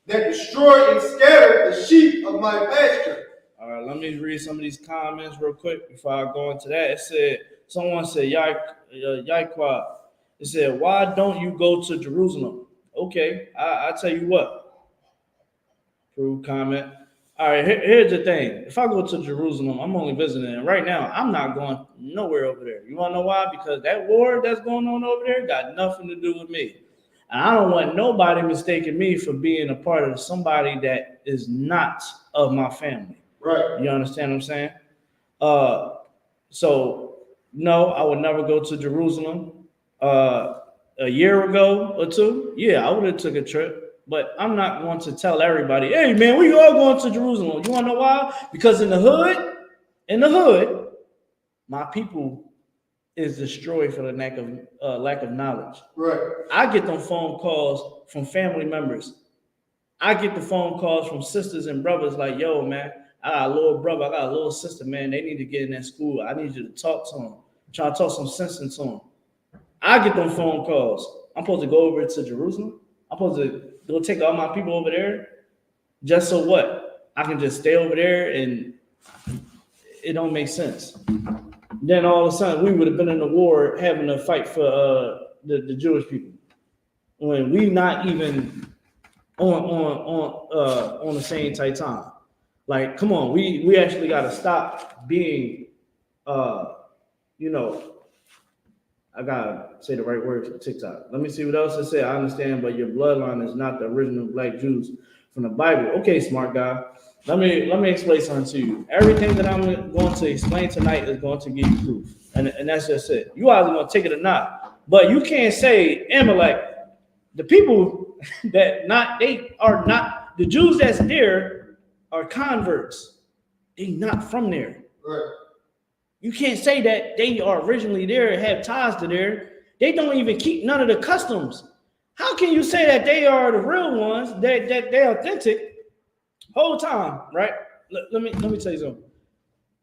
that destroy and scatter the sheep of my pasture. All right, let me read some of these comments real quick before I go into that. It said, someone said, Yahweh. It said, why don't you go to Jerusalem? Okay, I tell you what. Proof comment. All right, here's the thing. If I go to Jerusalem, I'm only visiting. And right now, I'm not going nowhere over there. You want to know why? Because that war that's going on over there got nothing to do with me. And I don't want nobody mistaking me for being a part of somebody that is not of my family. Right. You understand what I'm saying? So, no, I would never go to Jerusalem. A year ago or two, yeah, I would have took a trip. But I'm not going to tell everybody, hey, man, we all going to Jerusalem. You want to know why? Because in the hood, my people is destroyed for the lack of knowledge. Right. I get them phone calls from family members. I get the phone calls from sisters and brothers like, yo, man, I got a little brother, I got a little sister, man. They need to get in that school. I need you to talk to them. Try to talk some sense into them. I get them phone calls. I'm supposed to go over to Jerusalem. I'm supposed to go take all my people over there. Just so what? I can just stay over there and it don't make sense. Then all of a sudden we would have been in the war having to fight for the Jewish people. When we not even on the same type time. Like, come on, we actually got to stop being, I gotta say the right words for TikTok. Let me see what else it said. I understand, but your bloodline is not the original black Jews from the Bible. Okay, smart guy. Let me explain something to you. Everything that I'm going to explain tonight is going to give you proof, and that's just it. You either gonna take it or not, but you can't say Amalek. The people they are not the Jews that's there are converts. They not from there. Right. You can't say that they are originally there, have ties to there. They don't even keep none of the customs. How can you say that they are the real ones, that they're authentic whole time, right? Let me tell you something.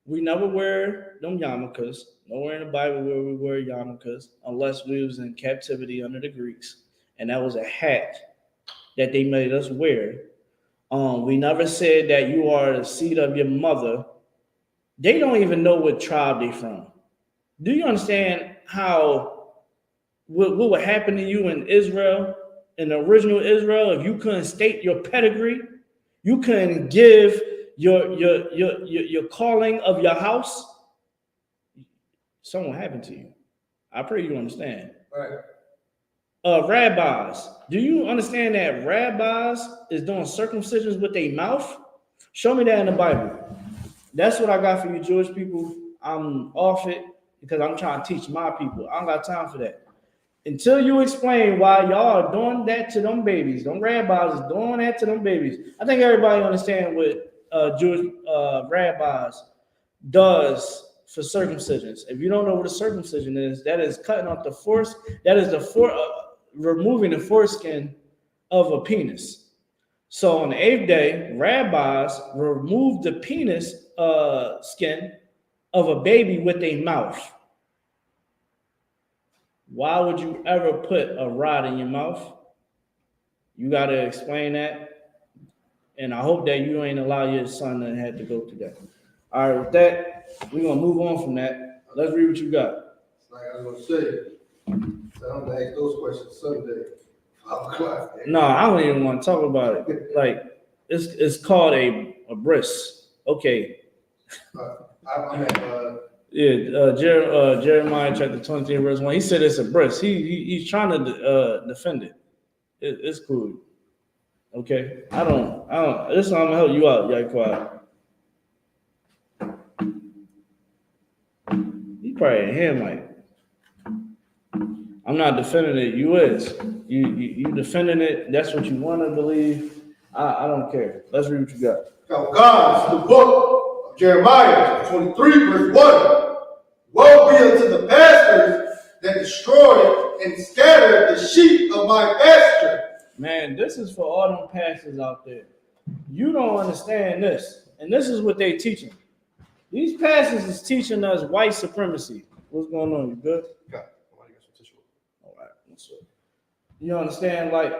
We never wear them yarmulkes. Nowhere in the Bible where we wear yarmulkes unless we was in captivity under the Greeks. And that was a hat that they made us wear. We never said that you are the seed of your mother. They don't even know what tribe they from. Do you understand how what would happen to you in Israel, in the original Israel, if you couldn't state your pedigree, you couldn't give your calling of your house? Something will happen to you. I pray you understand. Right. Rabbis, do you understand that rabbis is doing circumcisions with their mouth? Show me that in the Bible. That's what I got for you Jewish people. I'm off it because I'm trying to teach my people. I don't got time for that. Until you explain why y'all are doing that to them babies, them rabbis is doing that to them babies. I think everybody understand what Jewish rabbis does for circumcisions. If you don't know what a circumcision is, that is cutting off the force. That is removing the foreskin of a penis. So on the 8th day, rabbis remove the penis skin of a baby with a mouth. Why would you ever put a rod in your mouth? You got to explain that. And I hope that you ain't allow your son to have to go through that. All right, with that, we're going to move on from that. Let's read what you got. Like I was going to say, so I'm going to ask those questions Sunday. 5 o'clock. No, I don't even want to talk about it. Like, it's called a bris. Okay. I'm at Jeremiah chapter 23, verse 1. He said it's a bris. He's trying to defend it. It's cool. Okay. I don't. This is how I'm gonna help you out, y'all quiet. You probably hear Mike. I'm not defending it. You is. You defending it. That's what you want to believe. I don't care. Let's read what you got. Now, God's the book of Jeremiah 23, verse 1. Woe be unto the pastors that destroy and scatter the sheep of my pasture. Man, this is for all them pastors out there. You don't understand this. And this is what they teaching. These pastors is teaching us white supremacy. What's going on? You good? God, somebody got some tissue. All right. What's up? You understand? Like,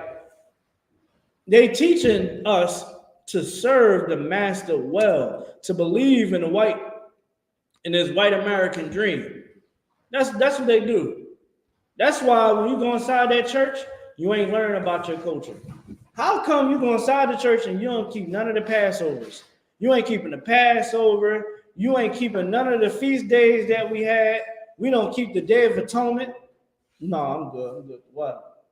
they teaching us to serve the master well, to believe in this white American dream. That's what they do. That's why when you go inside that church, you ain't learning about your culture. How come you go inside the church and you don't keep none of the Passovers? You ain't keeping the Passover. You ain't keeping none of the feast days that we had. We don't keep the Day of Atonement. No, I'm good. I'm good. What?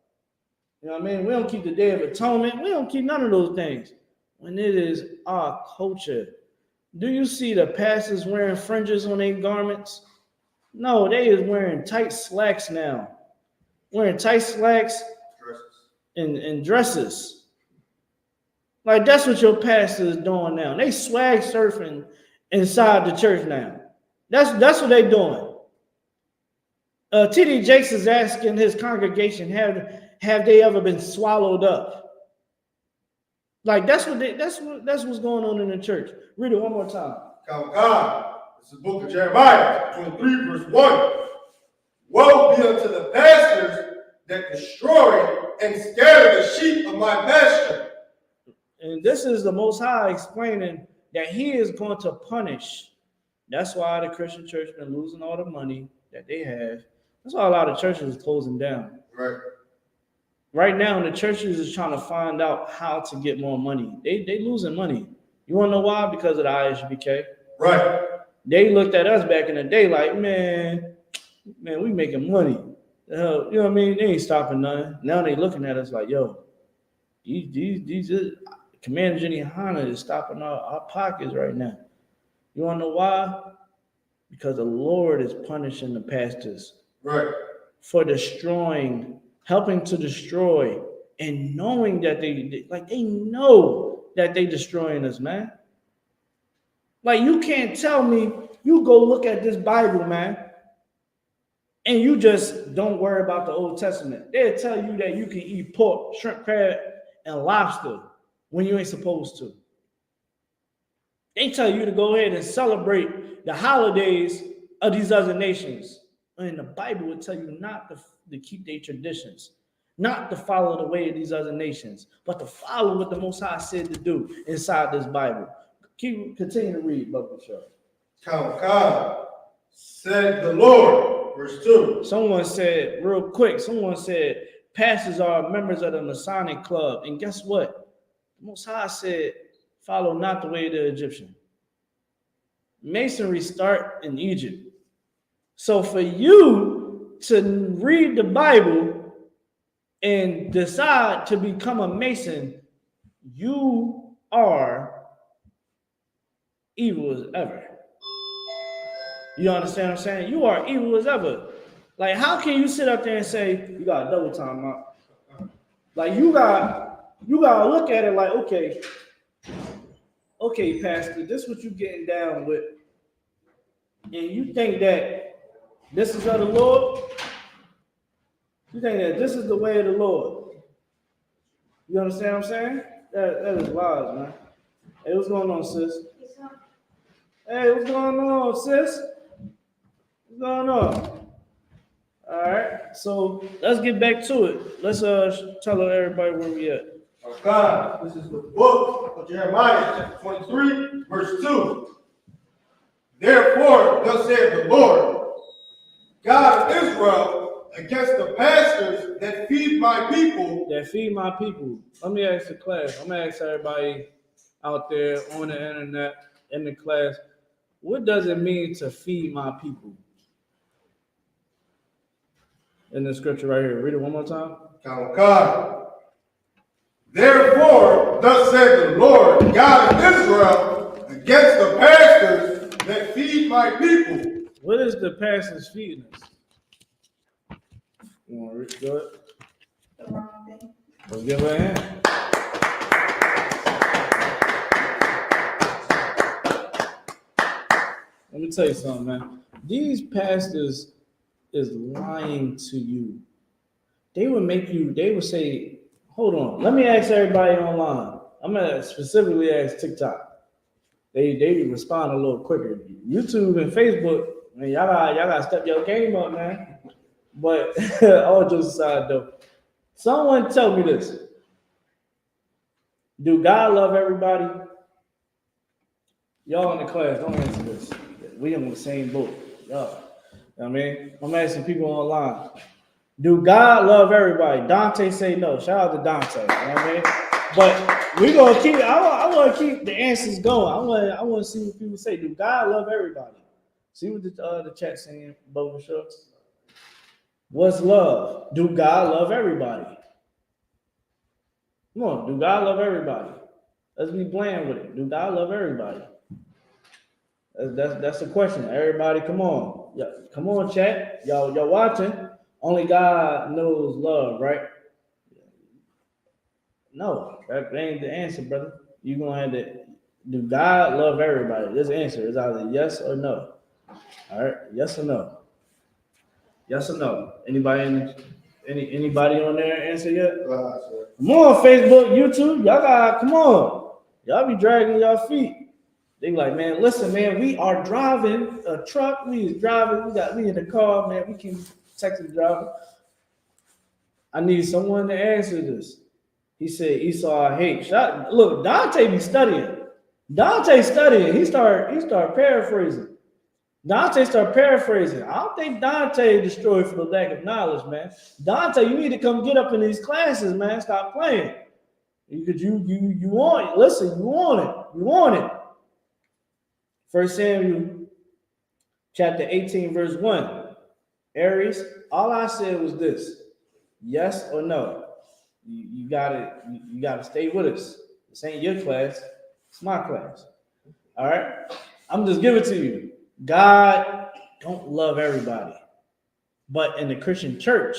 You know what I mean? We don't keep the Day of Atonement. We don't keep none of those things. When it is our culture. Do you see the pastors wearing fringes on their garments? No, they is wearing tight slacks now. Wearing tight slacks and dresses. Like, that's what your pastor is doing now. They swag surfing inside the church now. That's what they doing. T.D. Jakes is asking his congregation, have they ever been swallowed up? Like, that's what's going on in the church. Read it one more time. God, this is the book of Jeremiah 23, verse 1. Woe be unto the pastors that destroy and scatter the sheep of my pasture. And this is the Most High explaining that he is going to punish. That's why the Christian church been losing all the money that they have. That's why a lot of churches is closing down. Right. Right now, the churches is trying to find out how to get more money. They losing money. You want to know why? Because of the I.S.U.P.K. Right. They looked at us back in the day like, man, we making money. You know what I mean? They ain't stopping nothing. Now they looking at us like, yo, these Commander GEN.YAHANNA is stopping our pockets right now. You want to know why? Because the Lord is punishing the pastors. Right. For helping to destroy, and knowing that they know that they destroying us, man. Like, you can't tell me, you go look at this Bible, man, and you just don't worry about the Old Testament. They'll tell you that you can eat pork, shrimp, crab, and lobster when you ain't supposed to. They tell you to go ahead and celebrate the holidays of these other nations. And the Bible will tell you not to keep their traditions, not to follow the way of these other nations, but to follow what the Most High said to do inside this Bible. Continue to read, Brother Shaw. Count God, said the Lord. Verse 2. Someone said, real quick, pastors are members of the Masonic Club. And guess what? The Most High said, follow not the way of the Egyptian. Masonry start in Egypt. So for you to read the Bible and decide to become a Mason, you are evil as ever. You understand what I'm saying? You are evil as ever. Like, how can you sit up there and say, you got a double time out? Like, you got to look at it like, okay, Pastor, this is what you getting down with. And you think that this is of the Lord? You think that this is the way of the Lord? You understand what I'm saying? That is wise, man. Hey, what's going on, sis? Hey, what's going on, sis? What's going on? All right, so let's get back to it. Let's tell everybody where we at. God, this is the book of Jeremiah, chapter 23, verse 2. Therefore, thus saith the Lord, God of Israel, against the pastors that feed my people. Let me ask the class. I'm gonna ask everybody out there on the internet, in the class, what does it mean to feed my people? In the scripture right here. Read it one more time. God. Therefore, thus said the Lord, God of Israel, against the pastors that feed my people. What is the pastors feeding us? You want to read it? The wrong thing. Let's give her a hand. Let me tell you something, man. These pastors is lying to you. They would say, hold on, let me ask everybody online. I'm gonna specifically ask TikTok. They respond a little quicker. YouTube and Facebook, man, y'all gotta step your game up, man. But all jokes aside though, someone tell me this. Do God love everybody? Y'all in the class, don't answer this. We in the same boat. Y'all. I mean, I'm asking people online. Do God love everybody? Dante say no. Shout out to Dante. You know what I mean? But we gonna keep. I want to keep the answers going. I want to see what people say. Do God love everybody? See what the chat saying, Boba Shucks. What's love? Do God love everybody? Come on. Do God love everybody? Let's be bland with it. Do God love everybody? That's the question. Everybody, come on. Yeah, come on, chat. Y'all watching. Only God knows love, right? No, that ain't the answer, brother. You're gonna have to do God love everybody? This answer is either yes or no. All right, yes or no. Yes or no. Anybody on there answer yet? Come on, Facebook, YouTube. Y'all gotta come on. Y'all be dragging y'all feet. They like, man, listen, man, we are driving a truck. We in the car, man. We can text the driver. I need someone to answer this. He said, Esau, I hate. Look, Dante be studying. Dante studying. He start paraphrasing. I don't think Dante destroyed for the lack of knowledge, man. Dante, you need to come get up in these classes, man. Stop playing. Because you want it. Listen, you want it. 1 Samuel chapter 18, verse 1. Aries, all I said was this: yes or no. You gotta stay with us. This ain't your class, it's my class. All right. I'm just giving it to you. God don't love everybody. But in the Christian church,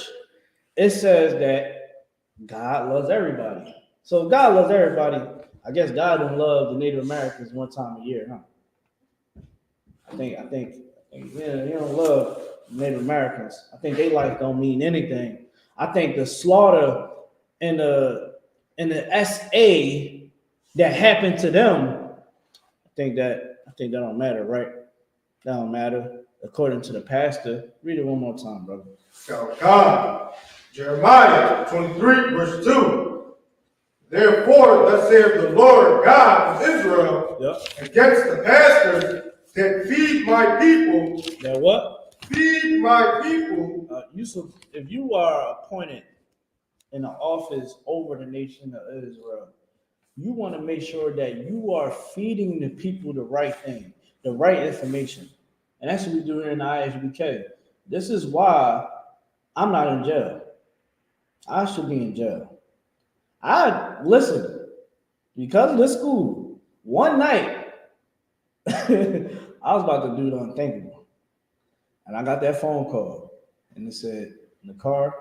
it says that God loves everybody. So if God loves everybody, I guess God don't love the Native Americans one time a year, huh? I think yeah, he don't love Native Americans. I think their life don't mean anything. I think the slaughter in the SA that happened to them, I think that don't matter, right? That don't matter according to the pastor. Read it one more time, brother. God. Jeremiah 23, verse 2. Therefore, thus saith the Lord God of Israel, against the pastors That feed my people. That what? Feed my people. Yusuf, if you are appointed in an office over the nation of Israel, you want to make sure that you are feeding the people the right thing, the right information. And that's what we do here in the I.S.U.P.K. This is why I'm not in jail. I should be in jail. I listen, because of this school, one night, I was about to do the unthinkable. And I got that phone call. And it said, in the car,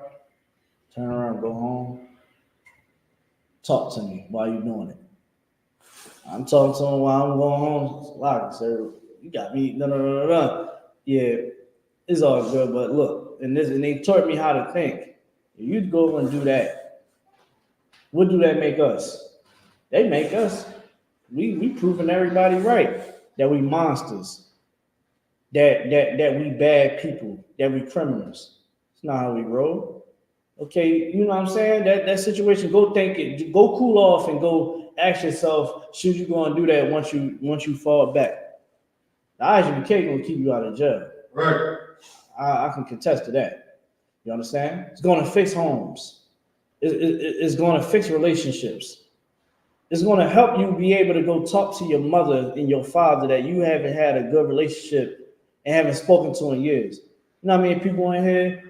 turn around, go home. Talk to me while you're doing it. I'm talking to him while I'm going home. Like, sir, you got me. No. Yeah, it's all good, but look, and they taught me how to think. If you go and do that, what do that make us? They make us. We proving everybody right that we monsters, that we bad people, that we criminals. It's not how we roll. Okay, you know what I'm saying? That situation, go think it, go cool off and go ask yourself, should you go and do that once you fall back? The I.S.U.P.K gonna keep you out of jail. Right. I can contest to that. You understand? It's gonna fix homes. It's gonna fix relationships. It's gonna help you be able to go talk to your mother and your father that you haven't had a good relationship and haven't spoken to in years. You know how many people in here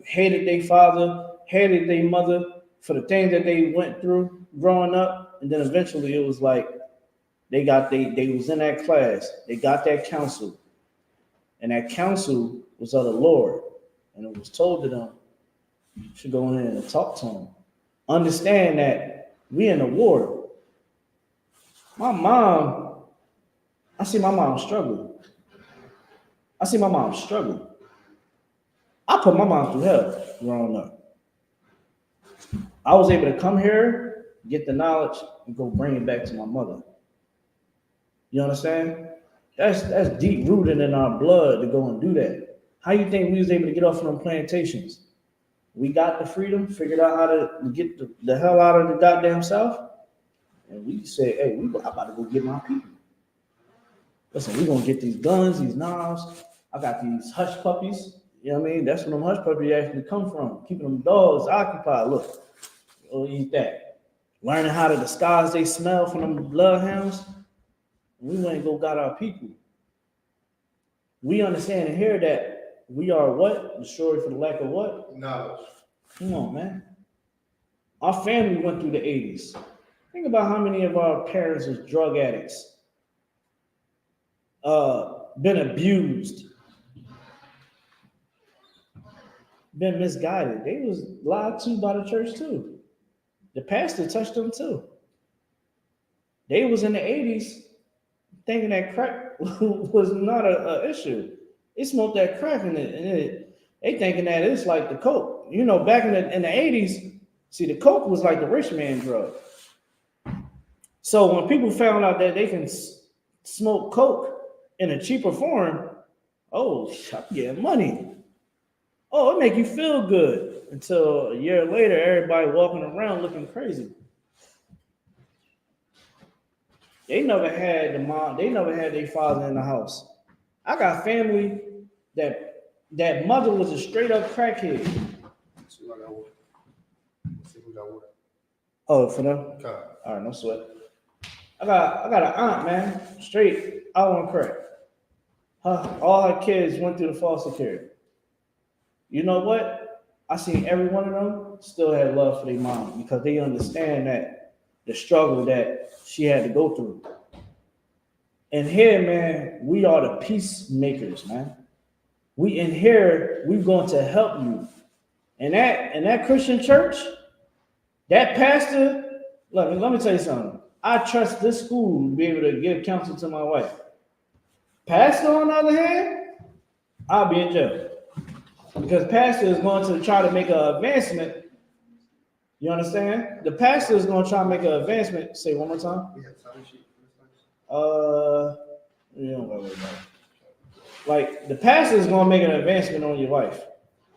hated their father, hated their mother for the things that they went through growing up, and then eventually it was like they was in that class, they got that counsel, and that counsel was of the Lord, and it was told to them, you should go in and talk to them. Understand that we in the war. My mom, I see my mom struggle. I put my mom through hell growing up. I was able to come here, get the knowledge, and go bring it back to my mother. You understand? That's deep rooted in our blood to go and do that. How you think we was able to get off of them plantations? We got the freedom, figured out how to get the hell out of the goddamn South, and we said, hey, I'm about to go get my people. Listen, we're gonna get these guns, these knives. I got these hush puppies. You know what I mean? That's where them hush puppies actually come from. Keeping them dogs occupied. Look, go eat that. Learning how to disguise they smell from them bloodhounds. We went and go got our people. We understand and hear that we are what? Destroyed for the lack of what? Knowledge. Come on, man. Our family went through the 80s. Think about how many of our parents was drug addicts, been abused, been misguided. They was lied to by the church too. The pastor touched them too. They was in the 80s thinking that crack was not a issue. They smoked that crack in it. They thinking that it's like the coke. You know, back in the 80s, see, the coke was like the rich man drug. So when people found out that they can smoke coke in a cheaper form, oh, I'm getting money. Oh, it make you feel good. Until a year later, everybody walking around looking crazy. They never had the mom. They never had their father in the house. I got family that mother was a straight up crackhead. See if I got water. See if we got water. Oh, for them? Okay. All right, no sweat. I got an aunt, man, straight out on crack. All her kids went through the foster care. You know what? I seen every one of them still had love for their mom because they understand that the struggle that she had to go through. And here, man, we are the peacemakers, man. We in here, we're going to help you. And that Christian church, that pastor, let me tell you something. I trust this school to be able to give counsel to my wife. Pastor, on the other hand, I'll be in jail. Because pastor is going to try to make an advancement. You understand? The pastor is going to try to make an advancement. Say one more time. You don't worry about it. Like the pastor is going to make an advancement on your wife.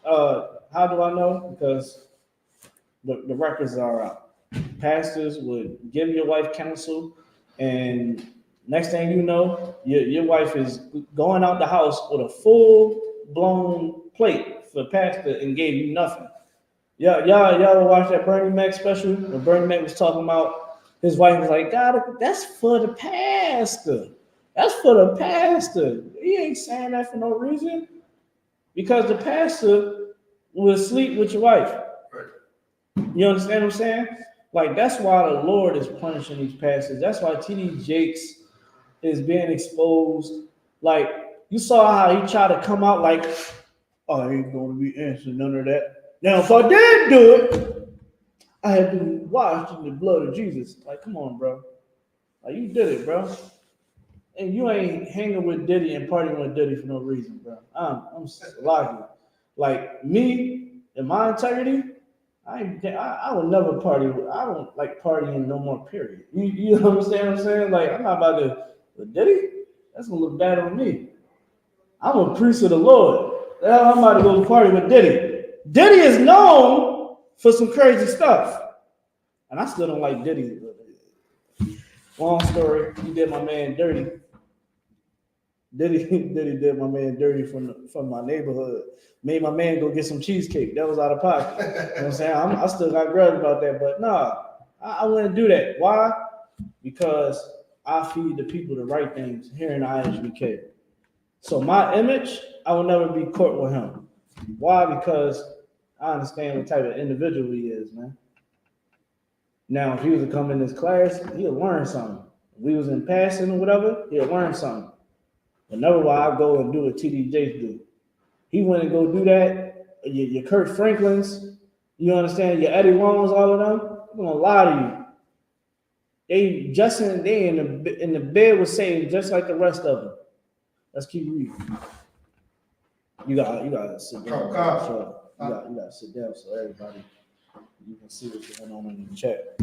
How do I know? Because the records are out. Pastors would give your wife counsel, and Next thing you know, your wife is going out the house with a full-blown plate for pastor and gave you nothing. Y'all watch that Bernie Mac special? When Bernie Mac was talking about his wife was like, God, that's for the pastor. That's for the pastor. He ain't saying that for no reason. Because the pastor will sleep with your wife. You understand what I'm saying? Like, that's why the Lord is punishing these pastors. That's why T.D. Jakes is being exposed. Like, you saw how he tried to come out like, oh, I ain't going to be answering none of that. Now, if I did do it, I had been washed in the blood of Jesus. Like, come on, bro. Like, you did it, bro. And you ain't hanging with Diddy and partying with Diddy for no reason, bro. I'm lucky. Like, me and my integrity, I would never party. I don't like partying no more, period. You understand what I'm saying? Like, I'm not about to, with Diddy, that's going to look bad on me. I'm a priest of the Lord. I'm about to go party with Diddy. Diddy is known for some crazy stuff. And I still don't like Diddy. Long story, he did my man dirty. Diddy did my man dirty from my neighborhood. Made my man go get some cheesecake. That was out of pocket. You know what I'm saying? I still got grudge about that, but nah, I wouldn't do that. Why? Because I feed the people the right things here in the I.S.U.P.K. So my image, I will never be caught with him. Why? Because I understand what type of individual he is, man. Now, if he was to come in this class, he'll learn something. If we was in passing or whatever, he'll learn something. But never will I go and do what T.D. Jakes do. He went and go do that. Your Kurt Franklins, you understand? Your Eddie Longs, all of them. I'm gonna lie to you. They in the bed with Satan just like the rest of them. Let's keep reading. You gotta sit down. So you gotta sit down so everybody you can see what's going on in the chat.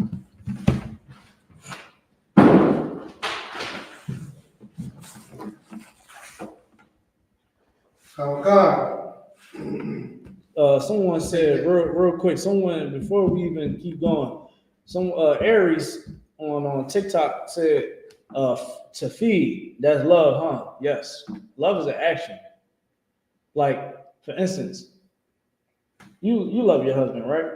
Someone said real quick. Someone before we even keep going, some Aries on TikTok said to feed. That's love, huh? Yes, love is an action. Like for instance, you love your husband, right?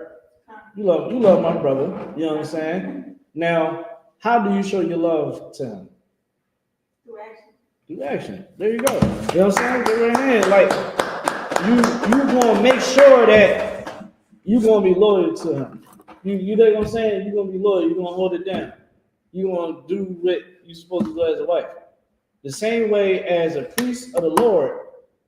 You love my brother. You know what I'm saying? Now, how do you show your love to him? Through action. There you go. You know what I'm saying? Get right hand. Like you gonna make sure that you gonna be loyal to him. You know what I'm saying? You're gonna be loyal. You're gonna hold it down. You're gonna do what you're supposed to do as a wife. The same way as a priest of the Lord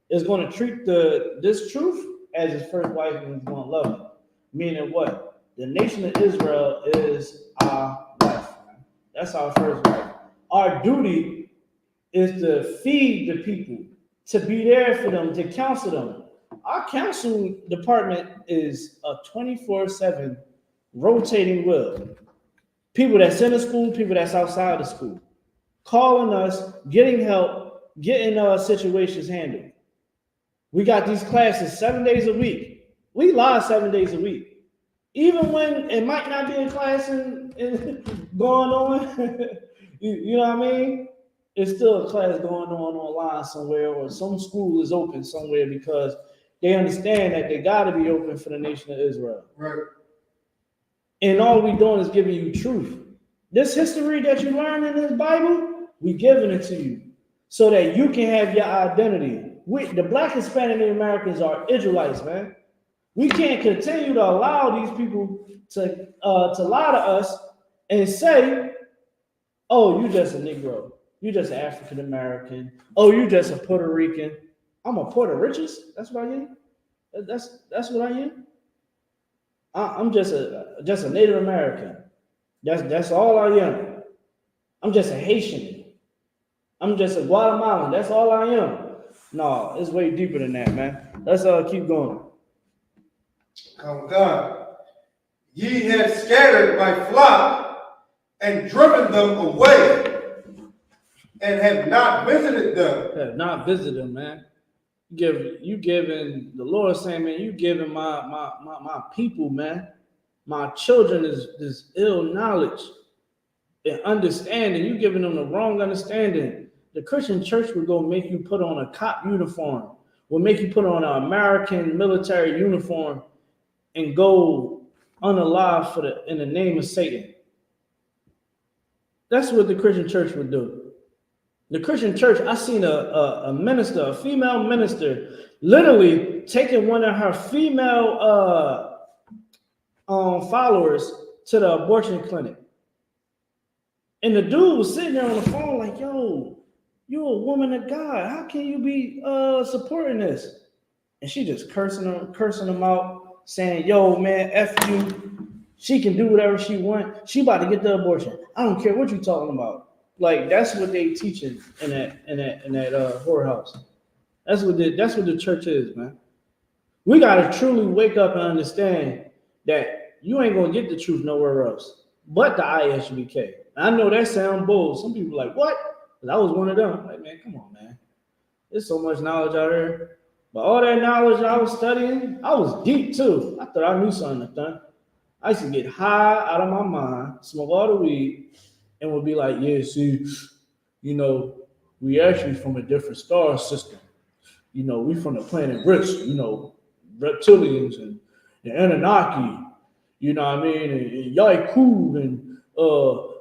is going to treat this truth as his first wife and he's going to love him. Meaning what? The nation of Israel is our wife. That's our first wife. Our duty is to feed the people, to be there for them, to counsel them. Our counsel department is a 24/7 rotating wheel. People that's in the school, people that's outside the school, calling us, getting help, getting situations handled. We got these classes 7 days a week. We live 7 days a week. Even when it might not be a class and going on, you know what I mean? It's still a class going on online somewhere, or some school is open somewhere because they understand that they got to be open for the nation of Israel. Right. And all we doing is giving you truth. This history that you learn in this Bible, we giving it to you so that you can have your identity. The Black Hispanic Americans are Israelites, man. We can't continue to allow these people to lie to us and say, "Oh, you just a Negro. You just an African American. Oh, you just a Puerto Rican." I'm a Puerto Riches. That's what I am. That's what I am. I'm just a Native American. That's all I am. I'm just a Haitian. I'm just a Guatemalan. That's all I am. No, it's way deeper than that, man. Let's keep going. Oh God. Ye have scattered my flock and driven them away, and have not visited them. Have not visited them, man. You giving the Lord saying, man, you giving my people, man. My children is ill knowledge. and understanding. You giving them the wrong understanding. The Christian church will go make you put on a cop uniform, will make you put on an American military uniform and go unalive in the name of Satan. That's what the Christian church would do. The Christian church, I seen a minister, a female minister, literally taking one of her female followers to the abortion clinic. And the dude was sitting there on the phone like, yo, you're a woman of God. How can you be supporting this? And she just cursing him out, saying, yo, man, F you. She can do whatever she wants. She about to get the abortion. I don't care what you're talking about. Like, that's what they teaching in that whorehouse. That's what the church is, man. We gotta truly wake up and understand that you ain't gonna get the truth nowhere else but the I.S.U.P.K. I know that sounds bold. Some people are like, what? But I was one of them. I'm like, man, come on, man. There's so much knowledge out there. But all that knowledge I was studying, I was deep too. I thought I knew something. I used to get high out of my mind, smoke all the weed, and would be like, yeah, see, you know, we actually from a different star system. You know, we from the planet Risk, you know, reptilians and the Anunnaki, you know what I mean, and Yaiku and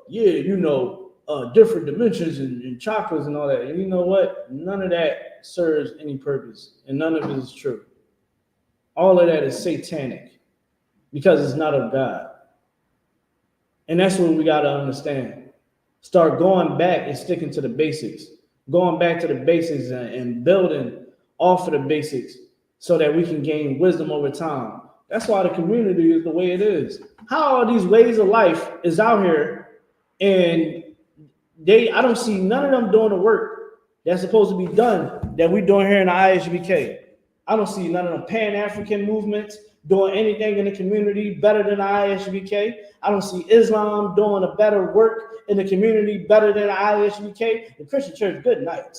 yeah, you know, different dimensions and chakras and all that. And you know what? None of that serves any purpose, and none of it is true. All of that is satanic because it's not of God. And that's what we got to understand. Start going back and sticking to the basics, going back to the basics and building off of the basics so that we can gain wisdom over time. That's why the community is the way it is. How are these ways of life is out here, and I don't see none of them doing the work that's supposed to be done that we're doing here in the I.S.U.P.K. I don't see none of them Pan-African movements doing anything in the community better than the I.S.U.P.K. I don't see Islam doing a better work in the community better than the I.S.U.P.K. The Christian church, good night.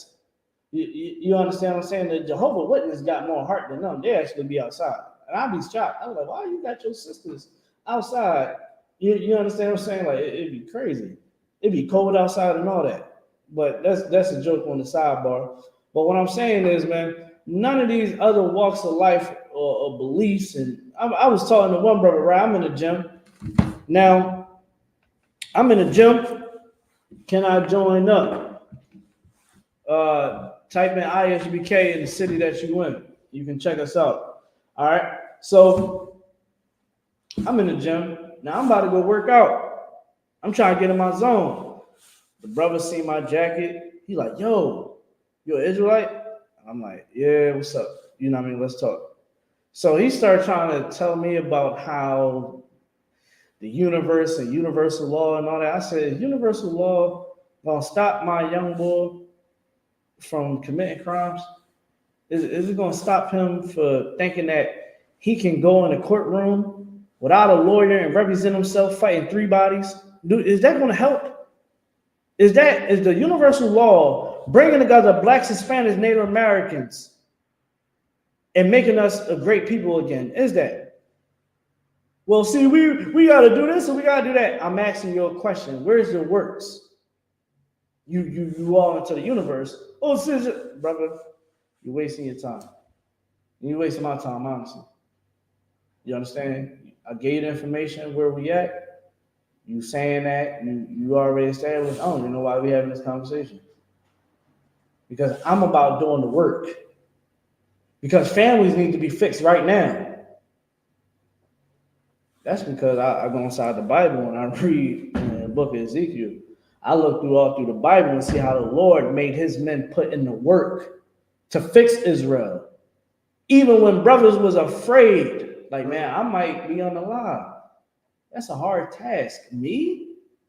You understand what I'm saying? The Jehovah's Witness got more heart than them. They actually be outside. And I'd be shocked. I'm like, why you got your sisters outside? You understand what I'm saying? Like, it'd be crazy. It'd be cold outside and all that. But that's a joke on the sidebar. But what I'm saying is, man, none of these other walks of life or beliefs. And I was talking to one brother, right? I'm in the gym. Now, I'm in the gym. Can I join up? Type in I.S.U.P.K. in the city that you in. You can check us out. All right. So I'm in the gym. Now I'm about to go work out. I'm trying to get in my zone. The brother see my jacket. He like, yo, you an Israelite? I'm like, yeah, what's up? You know what I mean? Let's talk. So he started trying to tell me about how the universe and universal law and all that. I said, universal law gonna stop my young boy from committing crimes? Is it going to stop him for thinking that he can go in a courtroom without a lawyer and represent himself fighting three bodies? Dude, is that going to help? Is the universal law bringing together blacks, Hispanics, Native Americans and making us a great people again? Is that? Well, see, we got to do this and we got to do that. I'm asking you a question. Where's your works? You all into the universe. Oh, sister, brother, you're wasting your time. You're wasting my time, honestly. You understand? I gave you the information where we at. You saying that, you already established. I don't even know why we having this conversation. Because I'm about doing the work. Because families need to be fixed right now. That's because I go inside the Bible and I read in the book of Ezekiel. I look all through the Bible and see how the Lord made his men put in the work to fix Israel. Even when brothers was afraid, like, man, I might be on the line. That's a hard task. Me?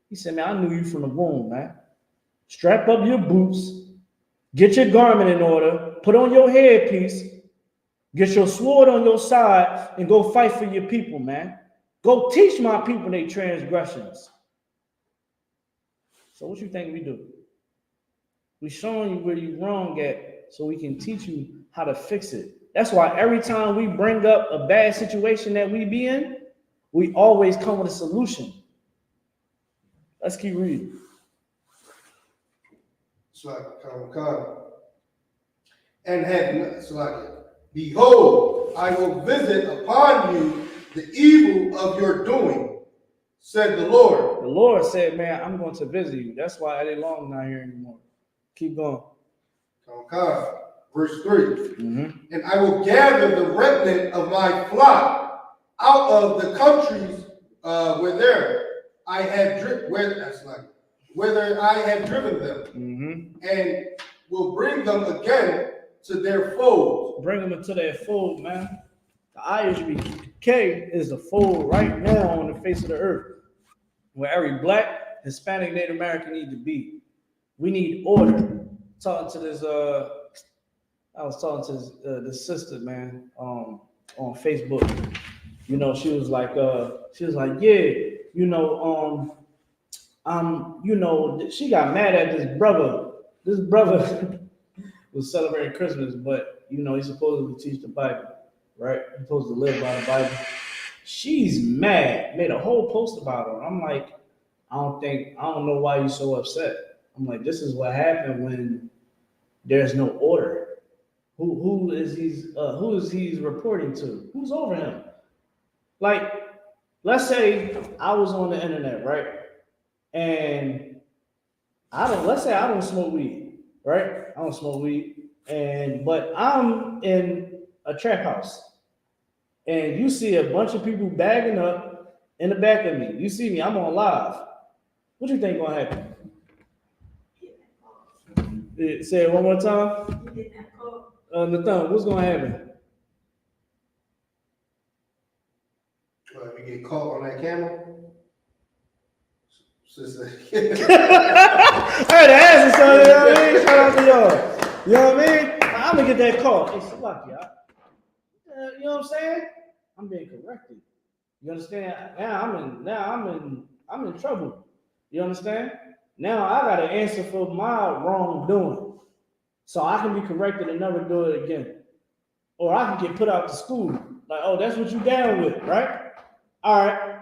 He said, man, I knew you from the womb, man. Strap up your boots, get your garment in order, put on your headpiece, get your sword on your side, and go fight for your people, man. Go teach my people their transgressions. So what you think we do? We showing you where you're wrong at so we can teach you how to fix it. That's why every time we bring up a bad situation that we be in, we always come with a solution. Let's keep reading. It's like, come. And it's like, behold, I will visit upon you the evil of your doing, said the Lord. The Lord said, man, I'm going to visit you. That's why Eddie Long not here anymore. Keep going. Come. Verse 3. Mm-hmm. And I will gather the remnant of my flock out of the countries whether I have driven them, Mm-hmm. and will bring them again to their fold. Bring them into their fold, man. The I.S.U.P.K is the fold right now on the face of the earth, where every black, Hispanic, Native American need to be. We need order. Talking to this, I was talking to this sister, man, on Facebook. You know, she was like, yeah, you know, she got mad at this brother. This brother was celebrating Christmas, but you know, he's supposed to teach the Bible, right? He's supposed to live by the Bible. She's mad, made a whole post about it. I'm like, I don't know why you're so upset. I'm like, this is what happened when there's no order. Who is he reporting to? Who's over him? Like, let's say I was on the internet, right? And let's say I don't smoke weed, right? I don't smoke weed. But I'm in a trap house. And you see a bunch of people bagging up in the back of me. You see me, I'm on live. What do you think gonna happen? Say it one more time. Nathan, what's gonna happen? If you get caught on that camera, sister. I had to answer something, you know what I mean? Shout out to y'all. You know what I mean? I'm gonna get that call. Hey, Isupk, y'all. You know what I'm saying? I'm being corrected. You understand? I'm in trouble. You understand? Now I gotta answer for my wrongdoing. So I can be corrected and never do it again. Or I can get put out to school. Like, oh, that's what you down with, right? All right.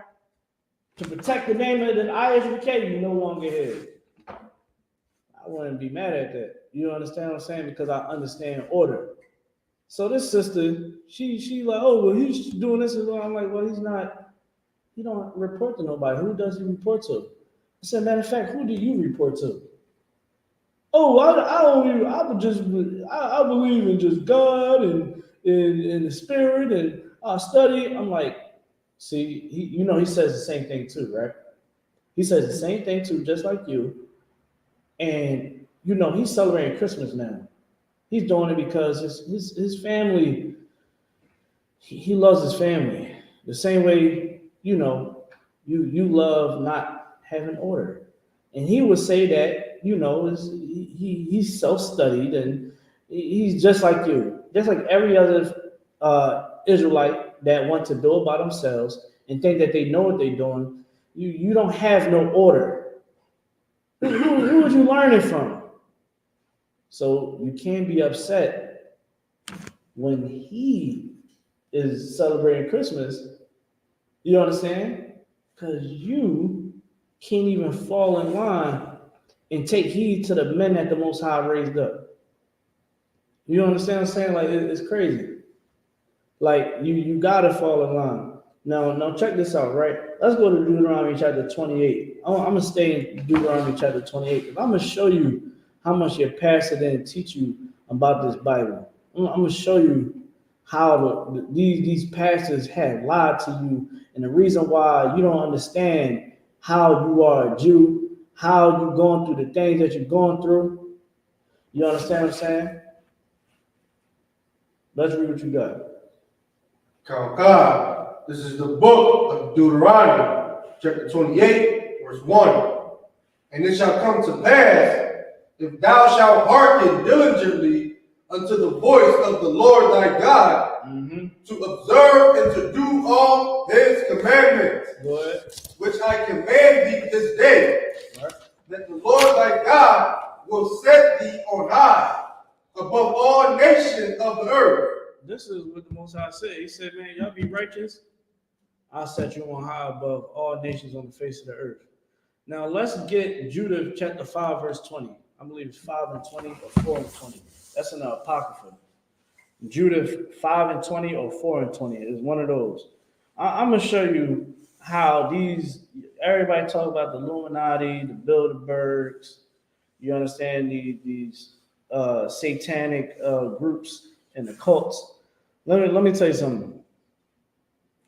To protect the name of the I.S.U.K, you no longer here. I wouldn't be mad at that. You understand what I'm saying? Because I understand order. So this sister, she like, oh, well, he's doing this as well. I'm like, well, he's not. He don't report to nobody. Who does he report to? I said, matter of fact, who do you report to? Oh, I believe in just God and in the spirit and I study. I'm like, see, he says the same thing too, right? He says the same thing too, just like you. And he's celebrating Christmas now. He's doing it because his family. He loves his family the same way you love not having order. And he would say that he's self-studied and he's just like you, just like every other Israelite that want to do it by themselves and think that they know what they're doing. You don't have no order. Who would you learn it from? So you can't be upset when he is celebrating Christmas. You understand? Because you can't even fall in line and take heed to the men that the Most High raised up. You understand what I'm saying? Like, it's crazy. Like, you gotta fall in line. Now check this out, right? Let's go to Deuteronomy chapter 28. I'm gonna stay in Deuteronomy chapter 28 because I'm gonna show you how much your pastor didn't teach you about this Bible. I'm gonna show you how these pastors have lied to you, and the reason why you don't understand how you are a Jew, how you're going through the things that you're going through. You understand what I'm saying? Let's read what you got. God. This is the book of Deuteronomy, chapter 28, verse 1. And it shall come to pass, if thou shalt hearken diligently unto the voice of the Lord thy God, to observe and to do all his commandments, which I command thee this day, that the Lord thy God will set thee on high above all nations of the earth. This is what the Most High said. He said, man, y'all be righteous. I'll set you on high above all nations on the face of the earth. Now let's get Judah chapter 5, verse 20. I believe it's 5 and 20 or 4 and 20. That's in the Apocrypha. Judah 5 and 20 or 4 and 20 is one of those. I'm going to show you how everybody talk about the Illuminati, the Bilderbergs, you understand, these satanic groups and the cults. Let me tell you something.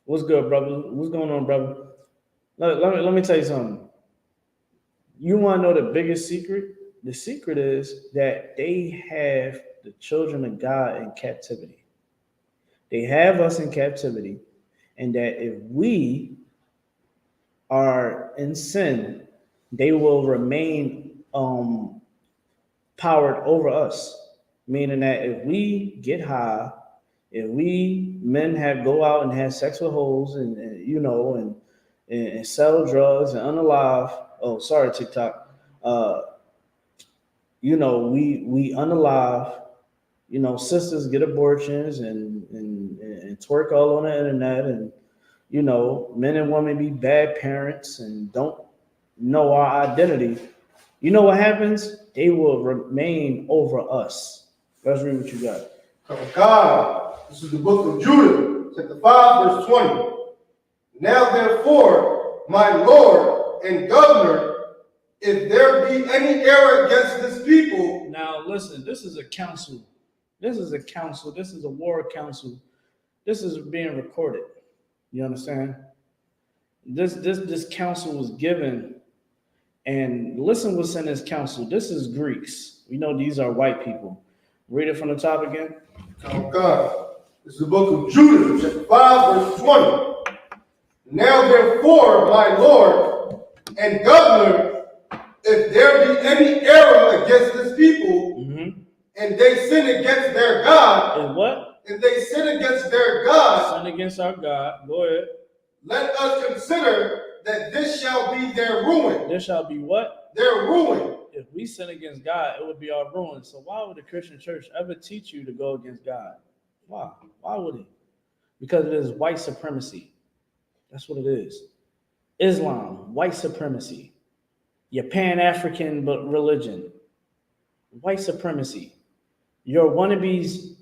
What's good, brother? What's going on, brother? Let me tell you something. You want to know the biggest secret? The secret is that they have the children of God in captivity. They have us in captivity, and that if we are in sin, they will remain powered over us. Meaning that if we get high, if we men go out and have sex with hoes and sell drugs and unalive. Oh, sorry, TikTok. We unalive. Sisters get abortions and twerk all on the internet, and men and women be bad parents and don't know our identity. You know what happens? They will remain over us. Let's read what you got. God, this is the book of Judah, chapter 5, verse 20. Now therefore, my Lord and governor, if there be any error against this people. Now listen, this is a council. This is a council. This is a war council. This is being recorded. You understand? This council was given, and listen what's in this council. This is Greeks. We know these are white people. Read it from the top again. Oh God. This is the book of Judah, chapter 5, verse 20. Now therefore, my Lord and governor, if there be any error against this people, and they sin against their God, and what? If they sin against their God, sin against our God, go ahead. Let us consider that this shall be their ruin. This shall be what? Their ruin. If we sin against God, it would be our ruin. So why would the Christian church ever teach you to go against God? Why? Why would it? Because it is white supremacy. That's what it is. Islam, white supremacy. Your Pan-African religion, white supremacy. Your wannabes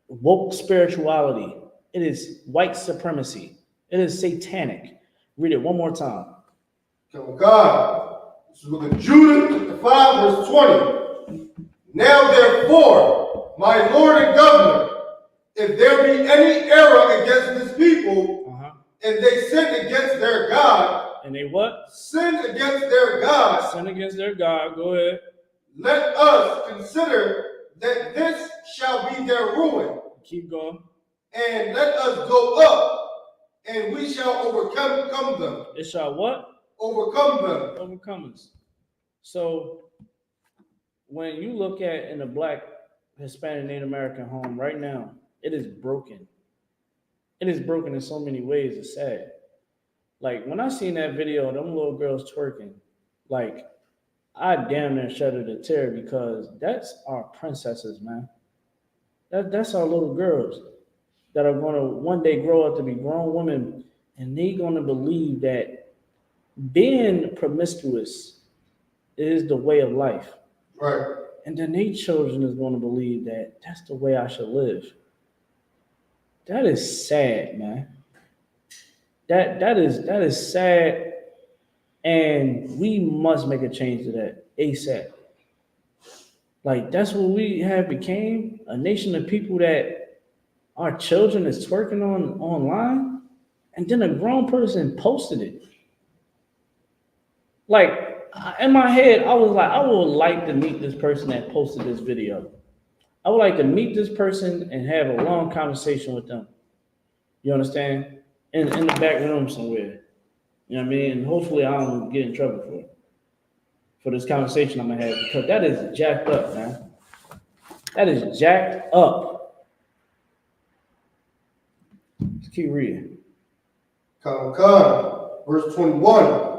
woke spirituality. It is white supremacy. It is satanic. Read it one more time. Oh God. This is the book of Judah, chapter 5, verse 20. Now therefore, my Lord and governor, if there be any error against this people, and they sin against their God, and they what? Sin against their God. Sin against their God. Go ahead. Let us consider that this shall be their ruin. Keep going. And let us go up, and we shall overcome them. It shall what? Overcome them. Overcome us. So when you look at in a Black, Hispanic, Native American home right now, it is broken. It is broken in so many ways. It's sad. Like when I seen that video of them little girls twerking, like I damn near shuddered a tear, because that's our princesses, man. That's our little girls that are going to one day grow up to be grown women, and they going to believe that being promiscuous is the way of life. Right. And then their children is going to believe that that's the way I should live. That is sad, man. That is sad, and we must make a change to that ASAP. Like that's what we have became, a nation of people that our children is twerking online, and then a grown person posted it. Like in my head, I was like, I would like to meet this person that posted this video. I would like to meet this person and have a long conversation with them. You understand? In the back room somewhere. You know what I mean? And hopefully I don't get in trouble for this conversation I'm gonna have, because that is jacked up, man. That is jacked up. Let's keep reading. Verse 21.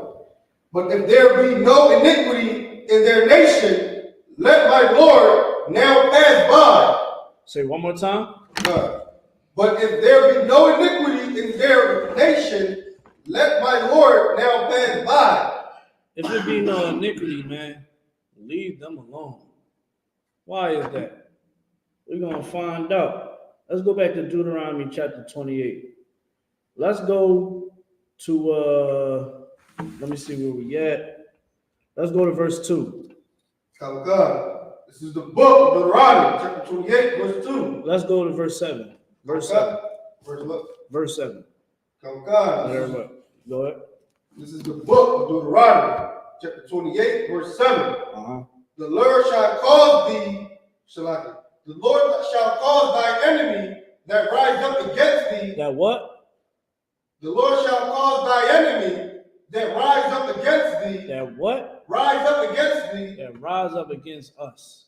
But if there be no iniquity in their nation, let my Lord now pass by. Say one more time. But if there be no iniquity in their nation, let my Lord now pass by. If it be no iniquity, man, leave them alone. Why is that? We're going to find out. Let's go back to Deuteronomy chapter 28. Let's go to, let me see where we at. Let's go to verse 2. God. This is the book of Deuteronomy, chapter 28, verse 2. Let's go to verse 7. Verse 7. Verse what? Verse 7. God. Go ahead. This is the book of Deuteronomy, chapter 28, verse 7. Uh-huh. The Lord shall cause thee, the Lord shall cause thy enemy that rise up against thee. That what? The Lord shall cause thy enemy that rise up against thee. That what? Rise up against thee. That rise up against us.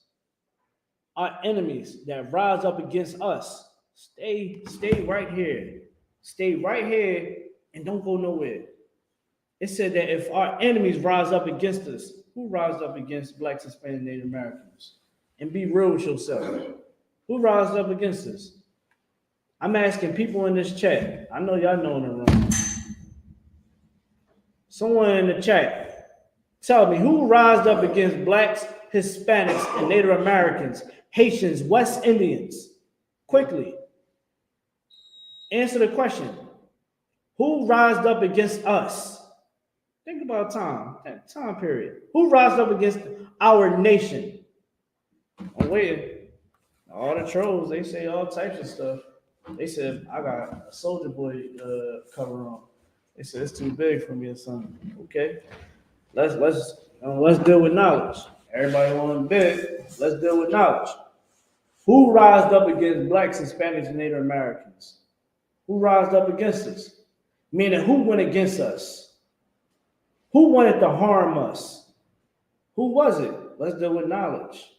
Our enemies that rise up against us. Stay right here. Stay right here and don't go nowhere. It said that if our enemies rise up against us, who rise up against blacks, Hispanic, Native Americans? And be real with yourself. Who rises up against us? I'm asking people in this chat. I know y'all know in the room. Someone in the chat, tell me who rised up against blacks, Hispanics, and Native Americans, Haitians, West Indians? Quickly. Answer the question. Who rised up against us? Think about that time period. Who rised up against our nation? I'm waiting. All the trolls, they say all types of stuff. They said, I got a Soldier Boy cover on. They said, it's too big for me or something. Okay. Let's deal with knowledge. Everybody want big. Let's deal with knowledge. Who rised up against blacks, Hispanics, and Native Americans? Who rised up against us? Meaning, who went against us? Who wanted to harm us? Who was it? Let's deal with knowledge.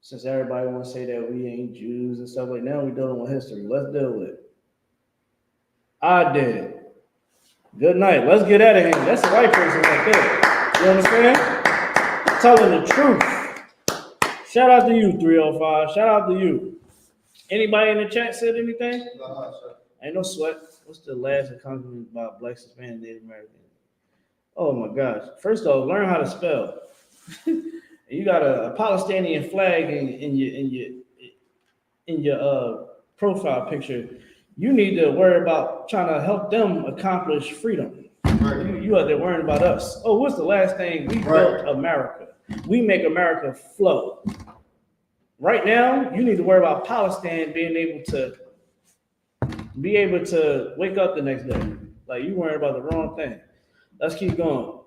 Since everybody want to say that we ain't Jews and stuff like that, now we're dealing with history. Let's deal with it. I did. Good night. Let's get out of here. That's the right person right there. You understand? Telling the truth. Shout out to you, 305. Shout out to you. Anybody in the chat said anything? Ain't no sweat. What's the last accomplishment about blacks, Hispanic, Native Americans? Oh my gosh. First off, learn how to spell. You got a Palestinian flag in your profile picture. You need to worry about trying to help them accomplish freedom. Right. You are there worrying about us. Oh, what's the last thing? We built America. We make America flow. Right now, you need to worry about Palestine being able to wake up the next day. Like you worrying about the wrong thing. Let's keep going.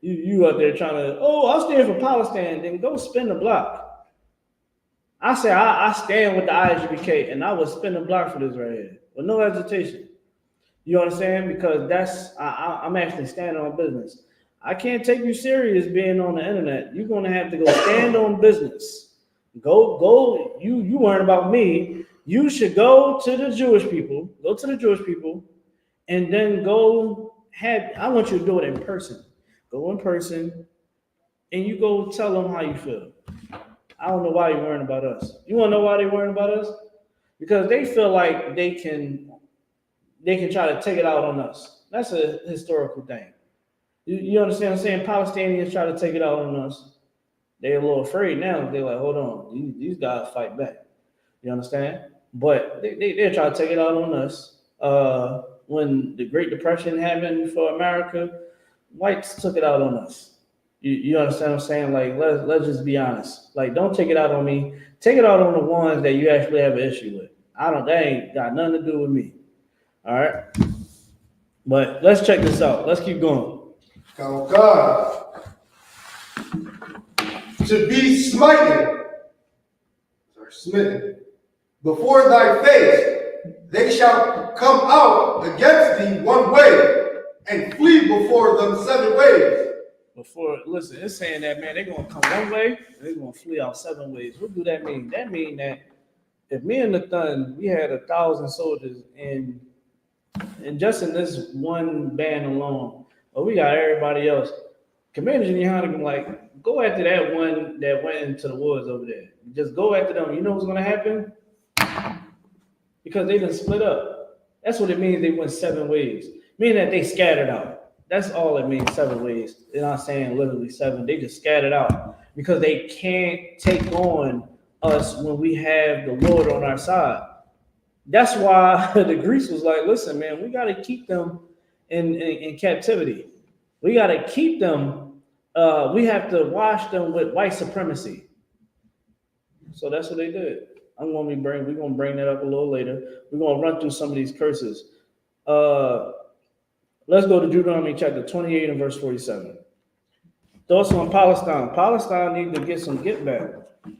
You out there trying to, I'll stand for Palestine, then go spin the block. I say I stand with the I.S.U.P.K, and I will spin the block for this right here with no hesitation. You understand? Because I'm actually standing on business. I can't take you serious being on the internet. You're gonna have to go stand on business. Go. You worrying about me. You should go to the Jewish people. Go to the Jewish people, and then I want you to do it in person. Go in person, and you go tell them how you feel. I don't know why you're worrying about us. You want to know why they're worrying about us? Because they feel like they can try to take it out on us. That's a historical thing. You understand what I'm saying? Palestinians try to take it out on us. They're a little afraid now. They're like, hold on, these guys fight back. You understand? But they're trying to take it out on us. When the Great Depression happened for America, whites took it out on us. You understand what I'm saying? Like, let's just be honest. Like, don't take it out on me. Take it out on the ones that you actually have an issue with. That ain't got nothing to do with me. All right? But let's check this out. Let's keep going. Oh God. To be smitten before thy face, they shall come out against thee one way and flee before them 7 ways. Listen, it's saying that, man, they're going to come one way and they're going to flee out 7 ways. What do that mean? That means that if me and the Thun, we had 1,000 soldiers and just in this one band alone, but we got everybody else. Commander GEN.YAHANNA can like, go after that one that went into the woods over there. Just go after them. You know what's going to happen? Because they done split up. That's what it means they went 7 ways. Meaning that they scattered out. That's all it means, 7 ways. They're not saying literally 7. They just scattered out because they can't take on us when we have the Lord on our side. That's why the Greeks was like, listen, man, we got to keep them in captivity. We got to keep them. We have to wash them with white supremacy. So that's what they did. We're gonna bring that up a little later. We're gonna run through some of these curses. Let's go to Deuteronomy chapter 28 and verse 47. Thoughts on Palestine. Palestine need to get some get back. You know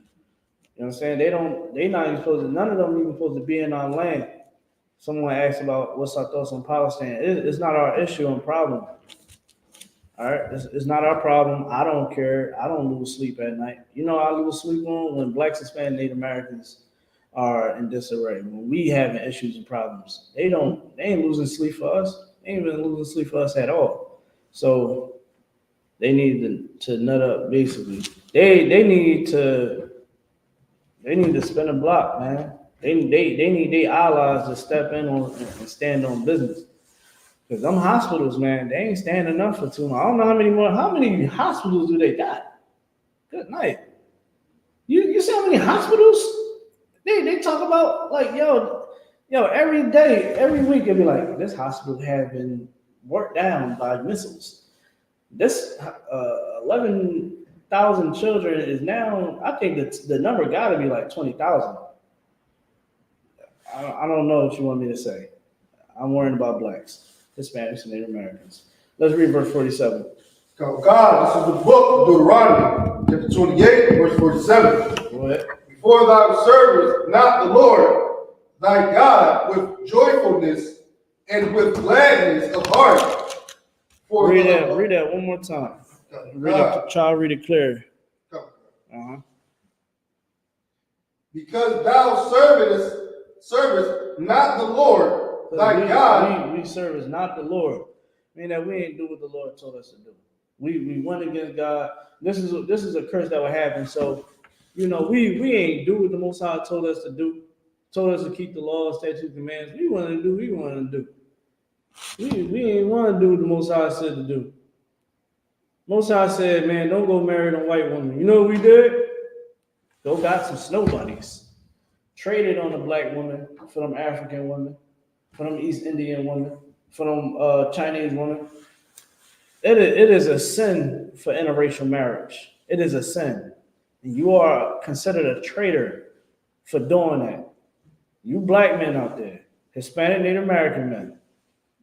what I'm saying? They not even supposed to, none of them even supposed to be in our land. Someone asked about what's our thoughts on Palestine. It's not our issue and problem. All right, it's not our problem. I don't care. I don't lose sleep at night. You know, I lose sleep on when Blacks, Hispanic, Native Americans are in disarray. When we having issues and problems, they ain't losing sleep for us. They ain't even losing sleep for us at all. So they need to nut up. Basically, they need to spin a block, man. They need their allies to step in on and stand on business. Because them hospitals, man, they ain't standing up for too long. I don't know how many hospitals do they got? Good night. You see how many hospitals? They talk about like, yo, every day, every week, it'd be like, this hospital have been worked down by missiles. This 11,000 children is now, I think the number gotta be like 20,000. I don't know what you want me to say. I'm worrying about Blacks, Hispanics, and Native Americans. Let's read verse 47. God, this is the book of Deuteronomy, chapter 28, verse 47. Go ahead. Before thou servest not the Lord thy God with joyfulness and with gladness of heart. Read that one more time. Try to read it clear. Because thou servest not the Lord thy God. We serve not the Lord. Meaning that we ain't do what the Lord told us to do. We went against God. This is a curse that will happen. So, you know, we ain't do what the Most High told us to do. Told us to keep the laws, statutes, commands. We want to do what we want to do. We ain't want to do what the Most High said to do. Most High said, man, don't go marry them white women. You know what we did? Go got some snow bunnies. Traded on a black woman for them African women, for them East Indian women, for them Chinese women. It is a sin for interracial marriage. It is a sin. And you are considered a traitor for doing that. You black men out there, Hispanic, Native American men,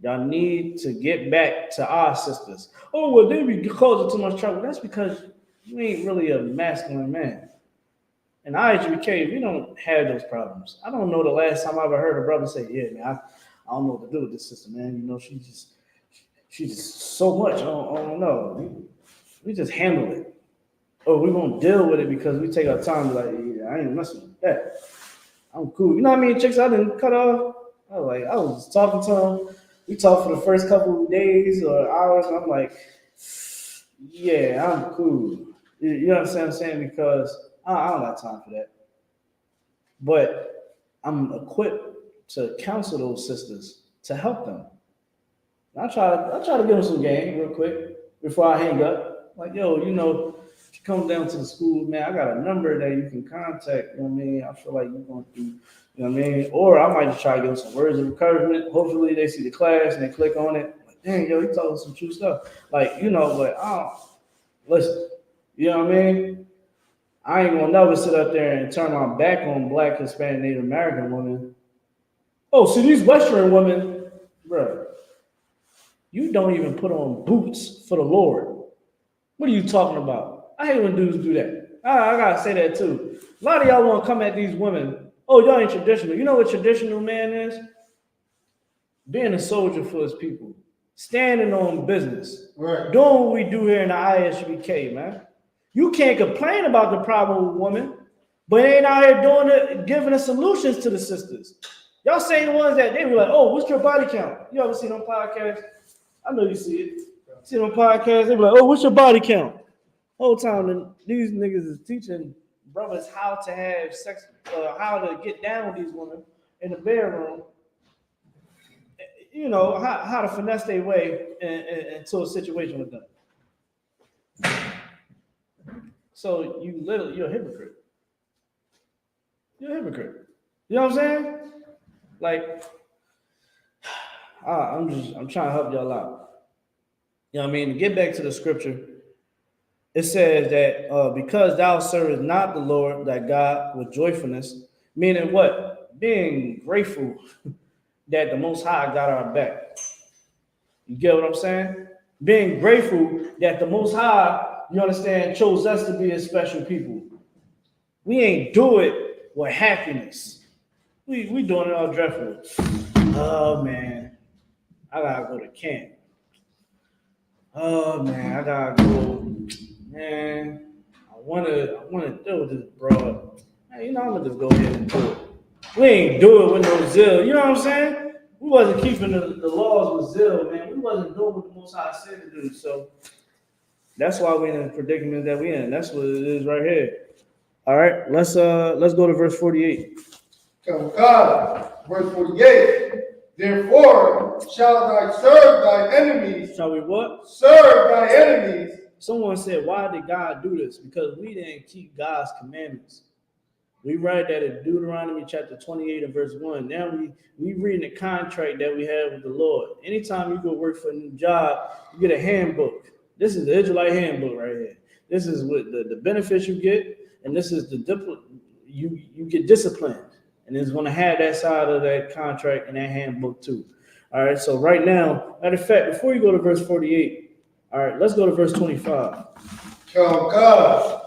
y'all need to get back to our sisters. Oh, well, they be causing too much trouble. That's because you ain't really a masculine man. In I.S.U.K, we don't have those problems. I don't know the last time I ever heard a brother say, yeah, man, I don't know what to do with this sister, man. You know, she's just so much. I don't know. We just handle it. Or we're going to deal with it because we take our time to like, yeah, I ain't messing with that. I'm cool. You know what I mean? Chicks I didn't cut off. I was talking to them. We talked for the first couple of days or hours. And I'm like, yeah, I'm cool. You know what I'm saying? Because I don't have time for that. But I'm equipped to counsel those sisters, to help them. I try to give them some game real quick before I hang up. Like, yo, you know, if you come down to the school, man, I got a number that you can contact. You know what I mean? I feel like you're going through, you know what I mean? Or I might just try to give them some words of encouragement. Hopefully they see the class and they click on it. Like, dang, yo, he talking some true stuff. Like, you know, but listen, you know what I mean? I ain't gonna never sit up there and turn my back on Black, Hispanic, Native American women. Oh, see, these Western women, bro, you don't even put on boots for the Lord. What are you talking about? I hate when dudes do that. I gotta say that too. A lot of y'all want to come at these women. Oh, y'all ain't traditional. You know what traditional man is? Being a soldier for his people, standing on business, Right. doing what we do here in the I.S.U.P.K, man. You can't complain about the problem with women, but ain't out here doing it, giving us solutions to the sisters. Y'all say the ones that they were like, oh, what's your body count? You ever seen on podcasts? I know you see it. See on podcasts, they be like, oh, what's your body count? Whole time, these niggas is teaching brothers how to have sex, how to get down with these women in the bedroom. you know, how to finesse their way into a situation with them. So you're a hypocrite. You're a hypocrite. You know what I'm saying? Like, I'm trying to help y'all out. You know what I mean? To get back to the scripture, it says that because thou servest not the Lord thy God with joyfulness, meaning what? Being grateful that the Most High got our back. You get what I'm saying? Being grateful that the Most High, you understand, chose us to be His special people. We ain't do it with happiness. We doing it all dreadful. Oh man, I gotta go to camp. Oh man, I gotta go. Man, I wanna do this, bro. Man, you know I'm gonna just go ahead and do it. We ain't do it with no zeal. You know what I'm saying? We wasn't keeping the laws with zeal, man. We wasn't doing what the Most High said to do. So that's why we're in the predicament that we're in. That's what it is right here. All right, let's go to verse 48. God, verse 48. Therefore shalt thou serve thy enemies. Shall we what? Serve thy enemies. Someone said, why did God do this? Because we didn't keep God's commandments. We read that in Deuteronomy chapter 28 and verse 1. Now we reading the contract that we have with the Lord. Anytime you go work for a new job, you get a handbook. This is the Israelite handbook right here. This is what the benefits you get, and this is you get disciplined. And it's going to have that side of that contract and that handbook too. All right, so right now, matter of fact, before you go to verse 48, all right, let's go to verse 25. God,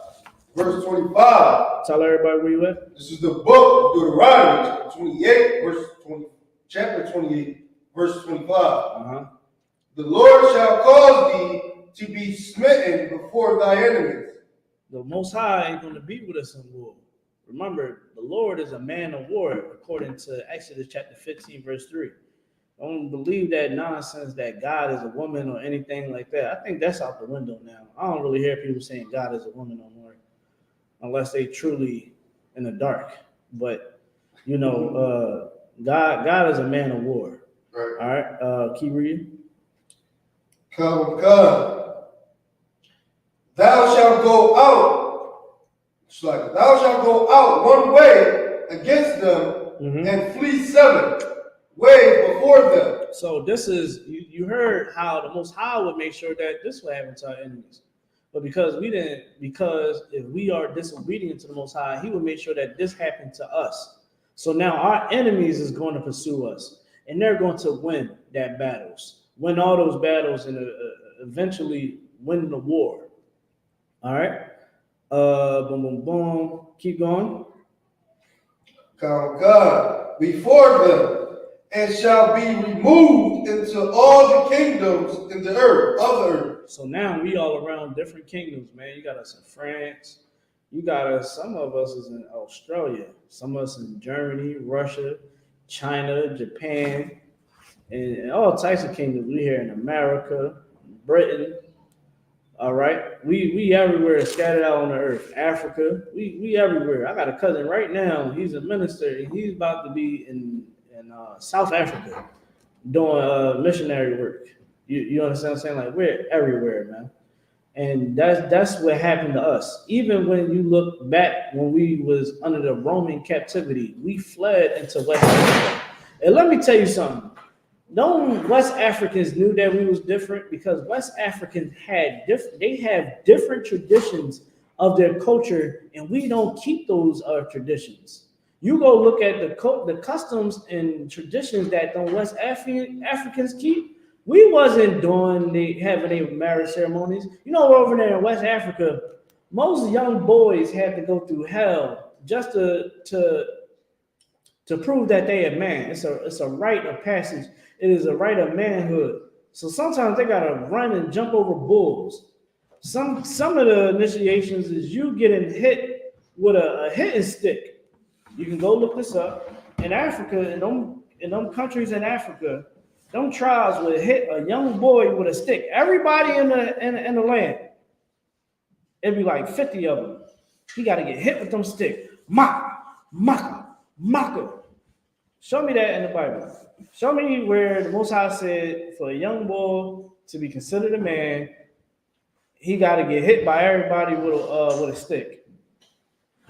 verse 25. Tell everybody where you at. This is the book of Deuteronomy, 28, chapter 28, verse 25. Uh-huh. The Lord shall cause thee to be smitten before thy enemies. The Most High ain't going to be with us in war. Remember, the Lord is a man of war, according to Exodus chapter 15, verse 3. Don't believe that nonsense that God is a woman or anything like that. I think that's out the window now. I don't really hear people saying God is a woman no more, unless they truly in the dark. But, you know, God is a man of war. Right. All right, keep reading. God. Thou shalt go out. Thou shalt go out one way against them and flee 7 ways before them. So this is, you heard how the Most High would make sure that this would happen to our enemies. But because if we are disobedient to the Most High, He would make sure that this happened to us. So now our enemies is going to pursue us, and they're going to win win all those battles, and eventually win the war. All right. Boom, boom, boom. Keep going. God before them, and shall be removed into all the kingdoms in the earth, of the earth. So now we all around different kingdoms, man. You got us in France. You got us, some of us is in Australia, some of us in Germany, Russia, China, Japan, and all types of kingdoms. We here in America, Britain. All right, we everywhere, scattered out on the earth. Africa, we everywhere. I got a cousin right now. He's a minister, and he's about to be in South Africa doing missionary work. You understand what I'm saying? Like, we're everywhere, man. And that's what happened to us. Even when you look back, when we was under the Roman captivity, we fled into West Africa. And let me tell you something. No West Africans knew that we was different, because West Africans have different traditions of their culture, and we don't keep those traditions. You go look at the customs and traditions that the West Africans keep. We wasn't having their marriage ceremonies. You know, over there in West Africa, most young boys had to go through hell just to prove that they a man. It's a rite of passage. It is a rite of manhood. So sometimes they gotta run and jump over bulls. Some of the initiations is you getting hit with a hitting stick. You can go look this up. In Africa, in them countries in Africa, them tribes would hit a young boy with a stick. Everybody in the land, it'd be like 50 of them. He got to get hit with them stick. Maka, maka, maka. Show me that in the Bible. Show me where the Most High said for a young boy to be considered a man, he got to get hit by everybody with a stick.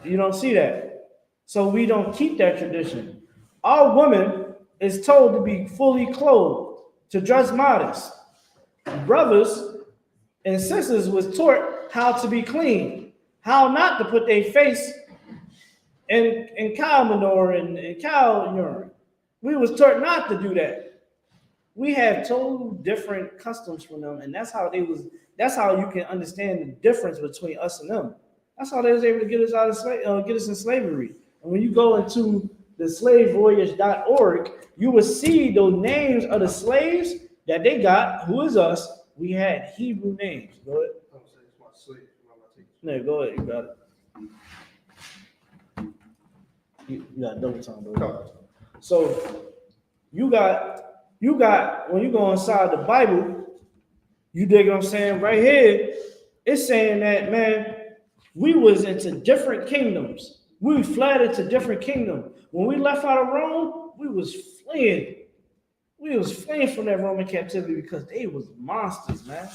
You don't see that. So we don't keep that tradition. Our woman is told to be fully clothed, to dress modest. Brothers and sisters was taught how to be clean, how not to put their face in cow manure and cow urine. We was taught not to do that. We have total different customs from them, and that's how they was. That's how you can understand the difference between us and them. That's how they was able to get us out of get us in slavery. And when you go into the slavevoyage.org, you will see those names of the slaves that they got. Who is us? We had Hebrew names. Go ahead. I'm saying it's my slave. No, go ahead. You got it. You got double time, bro. So you got when you go inside the Bible, you dig what I'm saying? Right here, it's saying that, man, we was into different kingdoms. We fled into different kingdoms. When we left out of Rome, we was fleeing. We was fleeing from that Roman captivity because they was monsters, man.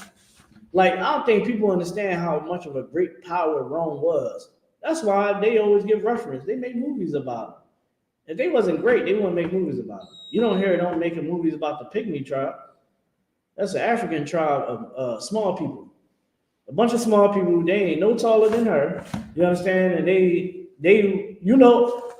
Like, I don't think people understand how much of a great power Rome was. That's why they always give reference. They make movies about it. If they wasn't great, they wouldn't make movies about it. You don't hear them making movies about the Pygmy tribe. That's an African tribe of small people. A bunch of small people, they ain't no taller than her. You understand? And they you know,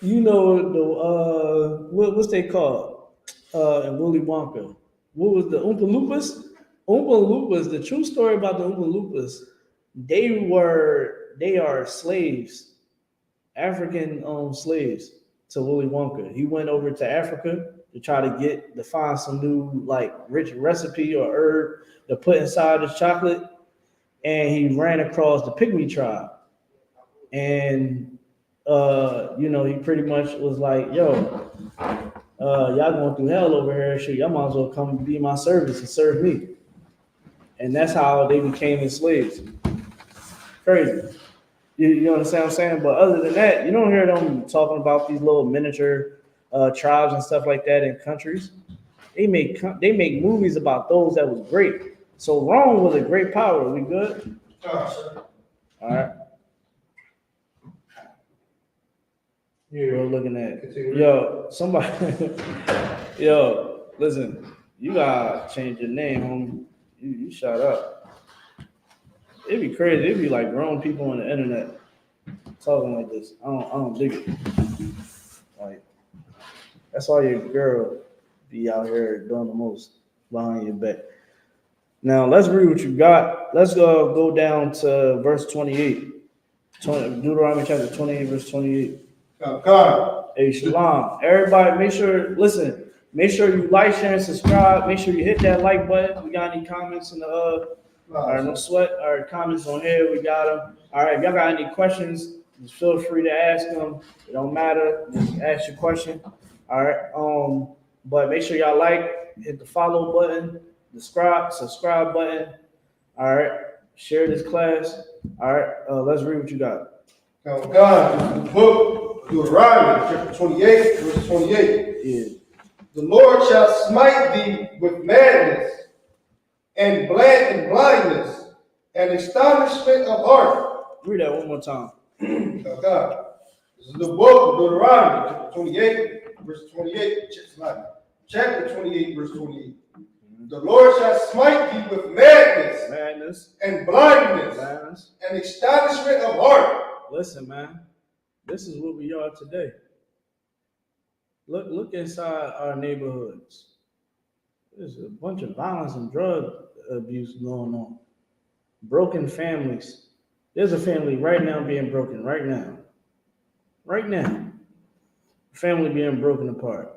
you know the what's they called in Willy Wonka? What was the Oompa Loompas? Oompa Loompas. The true story about the Oompa Loompas, they are slaves, African slaves to Willy Wonka. He went over to Africa to try to find some new like rich recipe or herb to put inside his chocolate, and he ran across the Pygmy tribe, and he pretty much was like, "Yo, y'all going through hell over here. Shit, y'all might as well come be my service and serve me." And that's how they became his slaves. Crazy. You understand what I'm saying? But other than that, you don't hear them talking about these little miniature tribes and stuff like that in countries. They make movies about those that was great. So Rome was a great power. We good? All right. We're looking at yo, listen, you gotta change your name, homie. You shut up. It'd be crazy. It'd be like grown people on the internet talking like this. I don't dig it. Like, that's why your girl be out here doing the most behind your back. Now let's read what you got. Let's go down to verse 28. Deuteronomy chapter 28, verse 28. God. Hey, shalom. Everybody, make sure you like, share, and subscribe. Make sure you hit that like button. We got any comments in the all right, no sweat. All right, comments on here. We got them. All right, if y'all got any questions, just feel free to ask them. It don't matter. Just ask your question. All right. But make sure y'all like, hit the follow button, the subscribe button. All right. Share this class. All right. Let's read what you got. Now, God, in the book of Deuteronomy, chapter 28, verse 28. Yeah. The Lord shall smite thee with madness and blindness and astonishment of heart. Read that one more time. Now, God, this is the book of Deuteronomy, chapter 28, verse 28. Chapter 28, verse 28. The Lord shall smite thee with madness and blindness and astonishment of heart. Listen, man, this is what we are today. Look inside our neighborhoods. There's a bunch of violence and drug abuse going on. Broken families. There's a family right now being broken. Right now. Family being broken apart.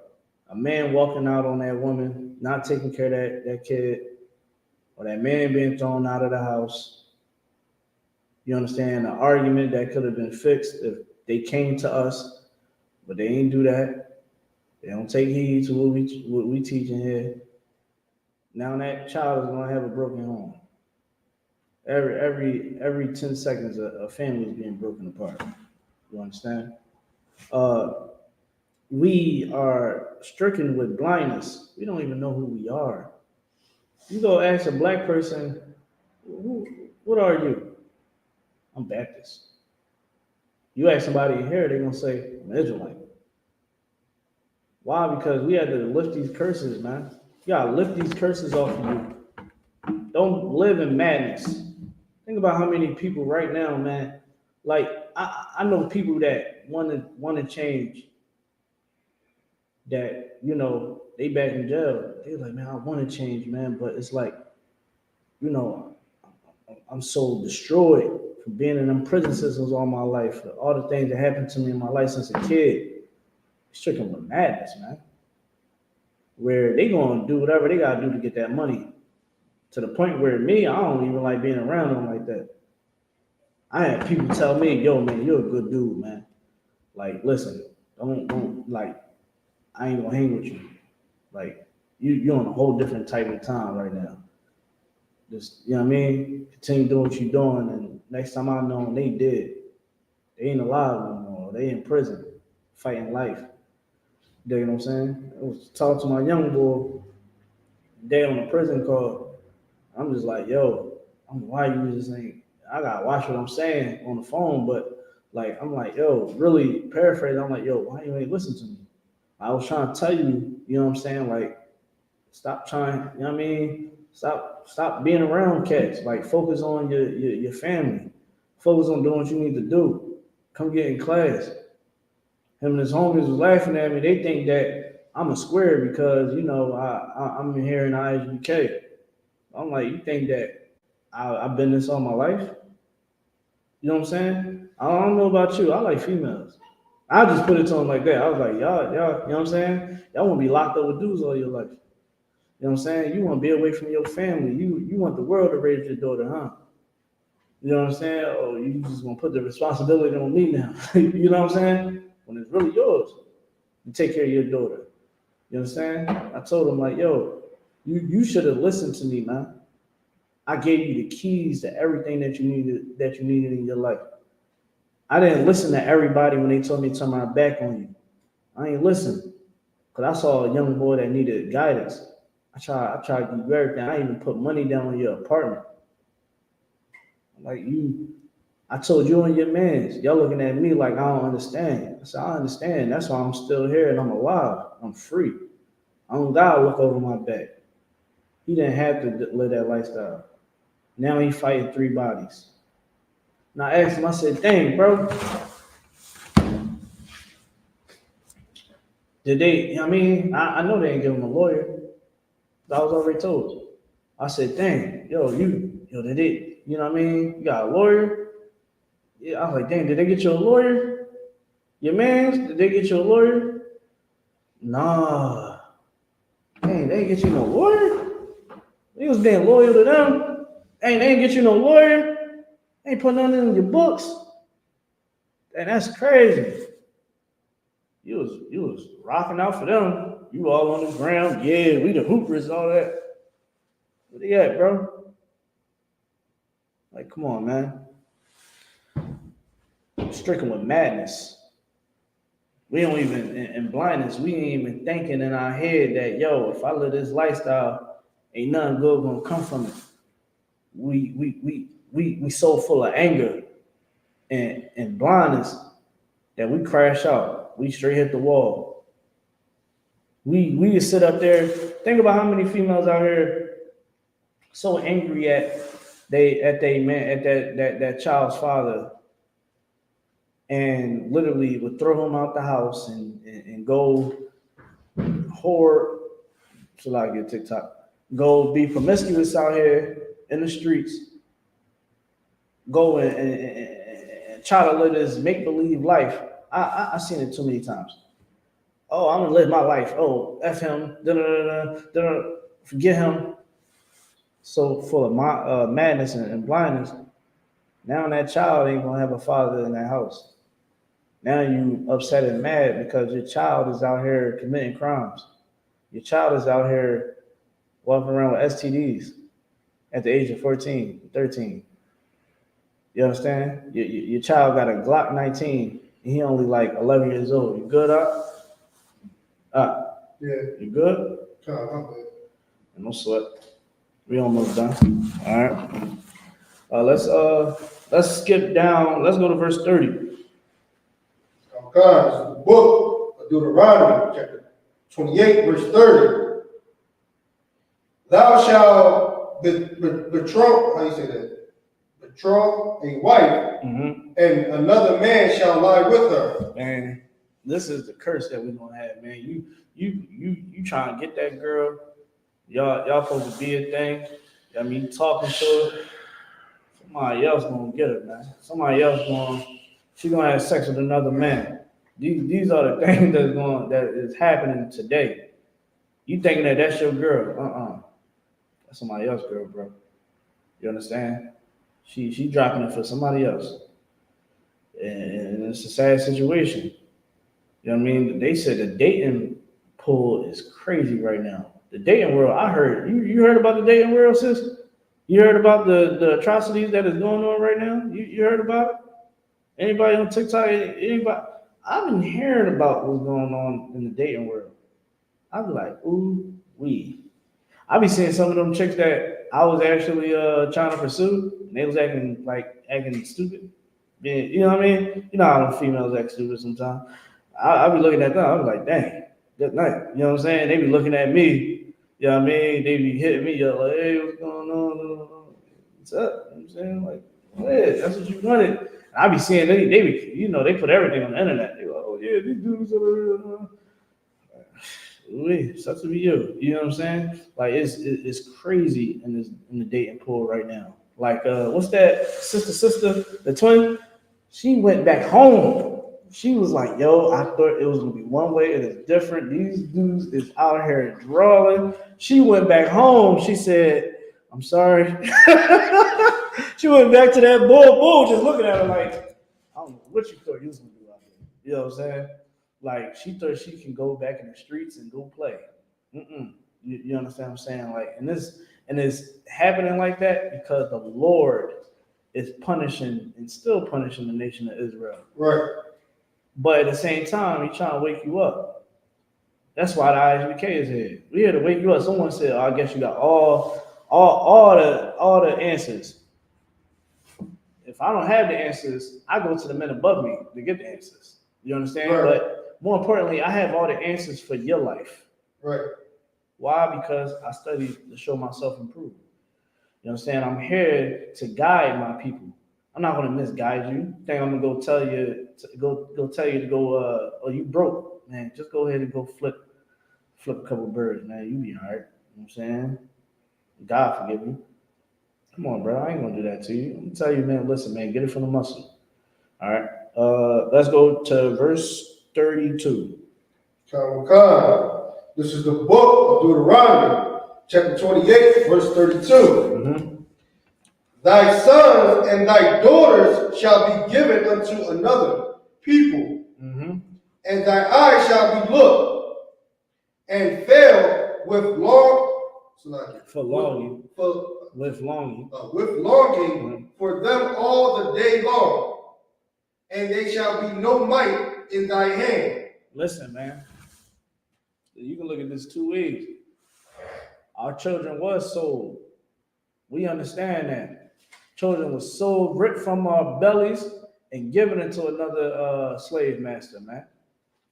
A man walking out on that woman, not taking care of that kid, or that man being thrown out of the house. You understand? An argument that could have been fixed if they came to us, but they ain't do that. They don't take heed to what we teaching here. Now that child is gonna have a broken home. Every 10 seconds, a family is being broken apart. You understand? We are stricken with blindness. We don't even know who we are. You go ask a black person, what are you? I'm Baptist. You ask somebody in here, they're gonna say, I'm Israelite. Why? Because we had to lift these curses, man. You gotta lift these curses off of you. Don't live in madness. Think about how many people right now, man. Like I know people that want to change. That they back in jail. They're like, man, I want to change, man, but it's like, you know, I'm so destroyed from being in them prison systems all my life. All the things that happened to me in my life since a kid. Stricken with madness, man. Where they gonna do whatever they gotta do to get that money. To the point where me, I don't even like being around them like that. I had people tell me, yo, man, you're a good dude, man. Like, listen, don't like, I ain't gonna hang with you. Like, you're on a whole different type of time right now. Just, you know what I mean? Continue doing what you're doing, and next time I know them, they dead. They ain't alive no more. They in prison, fighting life. You know what I'm saying? I was talking to my young boy day on the prison call. I'm just like, yo, why you just ain't? I gotta watch what I'm saying on the phone, but like, I'm like, yo, really paraphrase. I'm like, yo, why you ain't listen to me? I was trying to tell you, you know what I'm saying? Like, stop trying, you know what I mean? Stop being around cats. Like, focus on your family. Focus on doing what you need to do. Come get in class. Him and his homies was laughing at me. They think that I'm a square because, I'm here in I.S.U.K. I'm like, you think that I've been this all my life? You know what I'm saying? I don't know about you. I like females. I just put it to them like that. I was like, y'all, you know what I'm saying? Y'all want to be locked up with dudes all your life. You know what I'm saying? You want to be away from your family. You want the world to raise your daughter, huh? You know what I'm saying? Oh, you just gonna put the responsibility on me now. You know what I'm saying? When it's really yours to take care of your daughter. You understand? I told him like, yo, you should have listened to me, man. I gave you the keys to everything that you needed in your life. I didn't listen to everybody when they told me to turn my back on you. I ain't listen. Cause I saw a young boy that needed guidance. I tried to do everything. I even put money down on your apartment. Like I told you and your mans, y'all looking at me like I don't understand. I said, I understand. That's why I'm still here and I'm alive. I'm free. I don't gotta look over my back. He didn't have to live that lifestyle. Now he fighting 3 bodies. And I asked him, I said, dang, bro, did they, I know they ain't give him a lawyer. I was already told. I said, dang, did it, you got a lawyer? Yeah, I was like, dang, did they get you a lawyer? Your man, did they get you a lawyer? Nah. Dang, they ain't get you no lawyer? You was being loyal to them. Hey, they ain't get you no lawyer. They ain't put nothing in your books. And that's crazy. You was rocking out for them. You all on the ground. Yeah, we the hoopers and all that. Where they at, bro? Like, come on, man. Stricken with madness. We don't even in blindness, we ain't even thinking in our head that, yo, if I live this lifestyle, ain't nothing good gonna come from it. We so full of anger and blindness that we crash out. We straight hit the wall. We just sit up there. Think about how many females out here so angry at that child's father, and literally would throw him out the house and go whore. Shall I get TikTok? Go be promiscuous out here in the streets. Go and try to live this make believe life. I seen it too many times. Oh, I'm gonna live my life. Oh, f him. Forget him. So full of madness and blindness. Now that child ain't gonna have a father in that house. Now you upset and mad because your child is out here committing crimes. Your child is out here walking around with STDs at the age of 14, 13. You understand? Your child got a Glock 19 He only like 11 years old. You good, Yeah. You good? God, my bad. No sweat. We almost done. All right. Let's skip down. Let's go to verse 30. Oh, God, this is the book of Deuteronomy, chapter 28, verse 30. Thou shalt betroth, how you say that? Betroth a wife, and another man shall lie with her. Man, this is the curse that we're gonna have, man. You trying to get that girl, y'all supposed to be a thing. I mean, you talking to her, somebody else gonna get her, man. Somebody else she gonna have sex with another man. These are the things that is happening today. You thinking that that's your girl? That's somebody else's girl, bro. You understand? She dropping it for somebody else, and it's a sad situation. You know what I mean? They said the dating pool is crazy right now. The dating world, I heard. You heard about the dating world, sis? You heard about the atrocities that is going on right now? You heard about it? Anybody on TikTok? Anybody? I've been hearing about what's going on in the dating world. I be like, ooh, wee. I be seeing some of them chicks that I was actually trying to pursue, and they was acting stupid. Yeah, you know what I mean? You know how them females act stupid sometimes. I be looking at them, I be like, dang, good night. You know what I'm saying? They be looking at me, you know what I mean? They be hitting me up like, hey, what's going on? What's up? You know what I'm saying? Like, yeah, that's what you wanted. And I be seeing they be, you know, they put everything on the internet. They go, oh yeah, these dudes are sucks to be you. You know what I'm saying? Like it's crazy in the dating pool right now. Like what's that sister, the twin? She went back home. She was like, yo, I thought it was gonna be one way, it is different. These dudes is out here drawing. She went back home. She said, I'm sorry. She went back to that bull, just looking at her like, I don't know what you thought you was gonna do out there. You know what I'm saying? Like she thought she can go back in the streets and go play. You understand what I'm saying? Like, and it's happening like that because the Lord is punishing and still punishing the nation of Israel. Right. But at the same time, He's trying to wake you up. That's why the I.S.U.P.K is here. We're here to wake you up. Someone said, oh, I guess you got all the answers. If I don't have the answers, I go to the men above me to get the answers. You understand? Right. But more importantly, I have all the answers for your life. Right. Why? Because I study to show myself improved. You understand? I'm here to guide my people. I'm not going to misguide you. Think I'm going to tell you to go, oh, you broke, man. Just go ahead and go flip a couple birds, man. You be all right. You know what I'm saying? God forgive you. Come on, bro. I ain't going to do that to you. I'm going to tell you, man, listen, man, get it from the muscle. All right. Let's go to verse 32. This is the book of Deuteronomy, chapter 28, verse 32. Thy sons and thy daughters shall be given unto another people, and thy eyes shall be looked, and fail with longing for them all the day long, and they shall be no might in thy hand. Listen, man, you can look at this two ways. Our children was sold. We understand that. Children was sold, ripped from our bellies, and given into another slave master, man.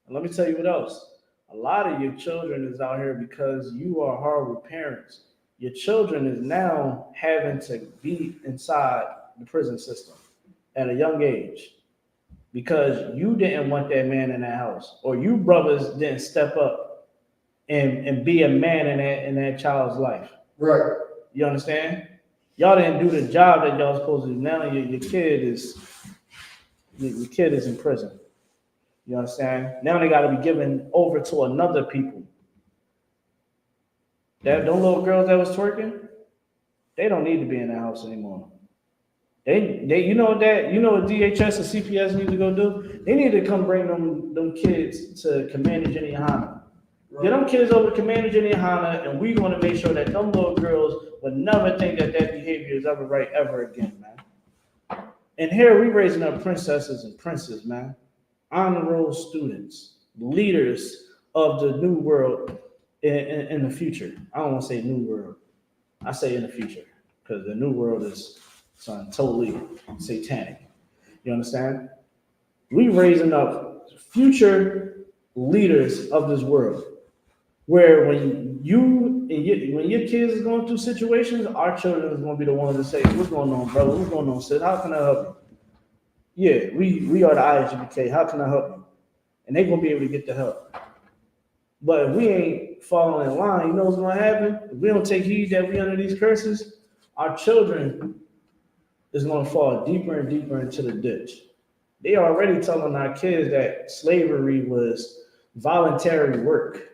And let me tell you what else. A lot of your children is out here because you are horrible parents. Your children is now having to be inside the prison system at a young age because you didn't want that man in that house, or you brothers didn't step up and be a man in that child's life. Right. You understand? Y'all didn't do the job that y'all supposed to do. Now your kid is in prison. You understand? Now they got to be given over to another people. Them little girls that was twerking, they don't need to be in the house anymore. They you know what DHS and CPS need to go do? They need to come bring them kids to Commander GEN.YAHANNA. Right. Get them kids over to Commander GEN.YAHANNA, and we want to make sure that them little girls would never think that behavior is ever right ever again, man. And here we raising up princesses and princes, man. honor roll students, leaders of the new world in the future. I don't want to say new world. I say in the future because the new world is something totally satanic. You understand? We raising up future leaders of this world. Where when when your kids is going through situations, our children is going to be the ones to say, "What's going on, brother? What's going on, sis? How can I help you?" Yeah, we are the I.S.U.P.K. How can I help you? And they're going to be able to get the help. But if we ain't following in line, you know what's going to happen? If we don't take heed that we under these curses, our children is going to fall deeper and deeper into the ditch. They already telling our kids that slavery was voluntary work.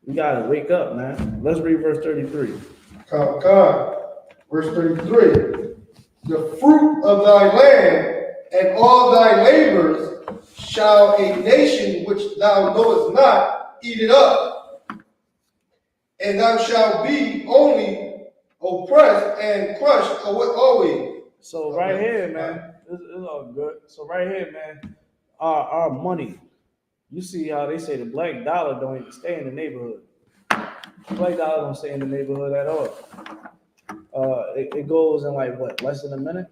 We gotta wake up, man. Let's read verse 33. God, verse 33. The fruit of thy land and all thy labors shall a nation which thou knowest not eat it up, and thou shalt be only oppressed and crushed always. So right here, man, it's all good. So right here, man, our money. You see how they say the black dollar don't even stay in the neighborhood. The black dollar don't stay in the neighborhood at all. It goes in like what, less than a minute?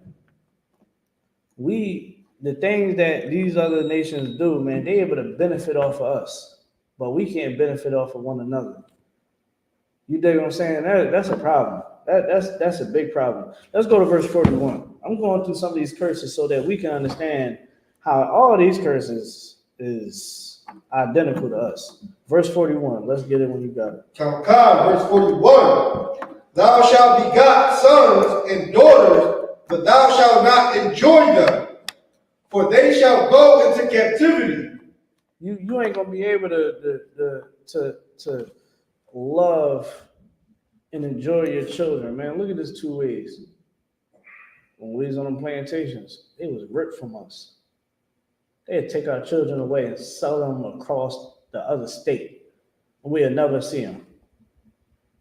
The things that these other nations do, man, they able to benefit off of us, but we can't benefit off of one another. You dig what I'm saying? That's a problem. That's a big problem. Let's go to verse 41. I'm going through some of these curses so that we can understand how all these curses is identical to us. Verse 41. Let's get it when you got it. Verse 41. Thou shalt begot sons and daughters, but thou shalt not enjoy them, for they shall go into captivity. You ain't gonna be able to love and enjoy your children, man. Look at this 2 ways. When we was on them plantations, it was ripped from us. They'd take our children away and sell them across the other state. We'll never see them.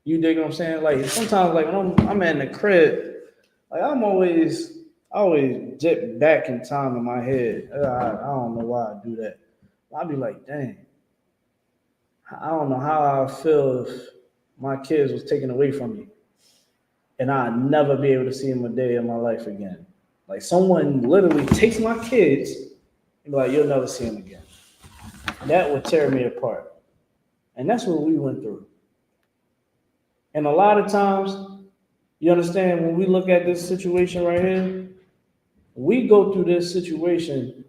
You dig what I'm saying? Like sometimes, like when I'm in the crib, like I always dip back in time in my head. I don't know why I do that. I'll be like, dang, I don't know how I feel if my kids was taken away from me and I'd never be able to see them a day in my life again. Like someone literally takes my kids and be like, you'll never see them again. That would tear me apart. And that's what we went through. And a lot of times, you understand, when we look at this situation right here, we go through this situation.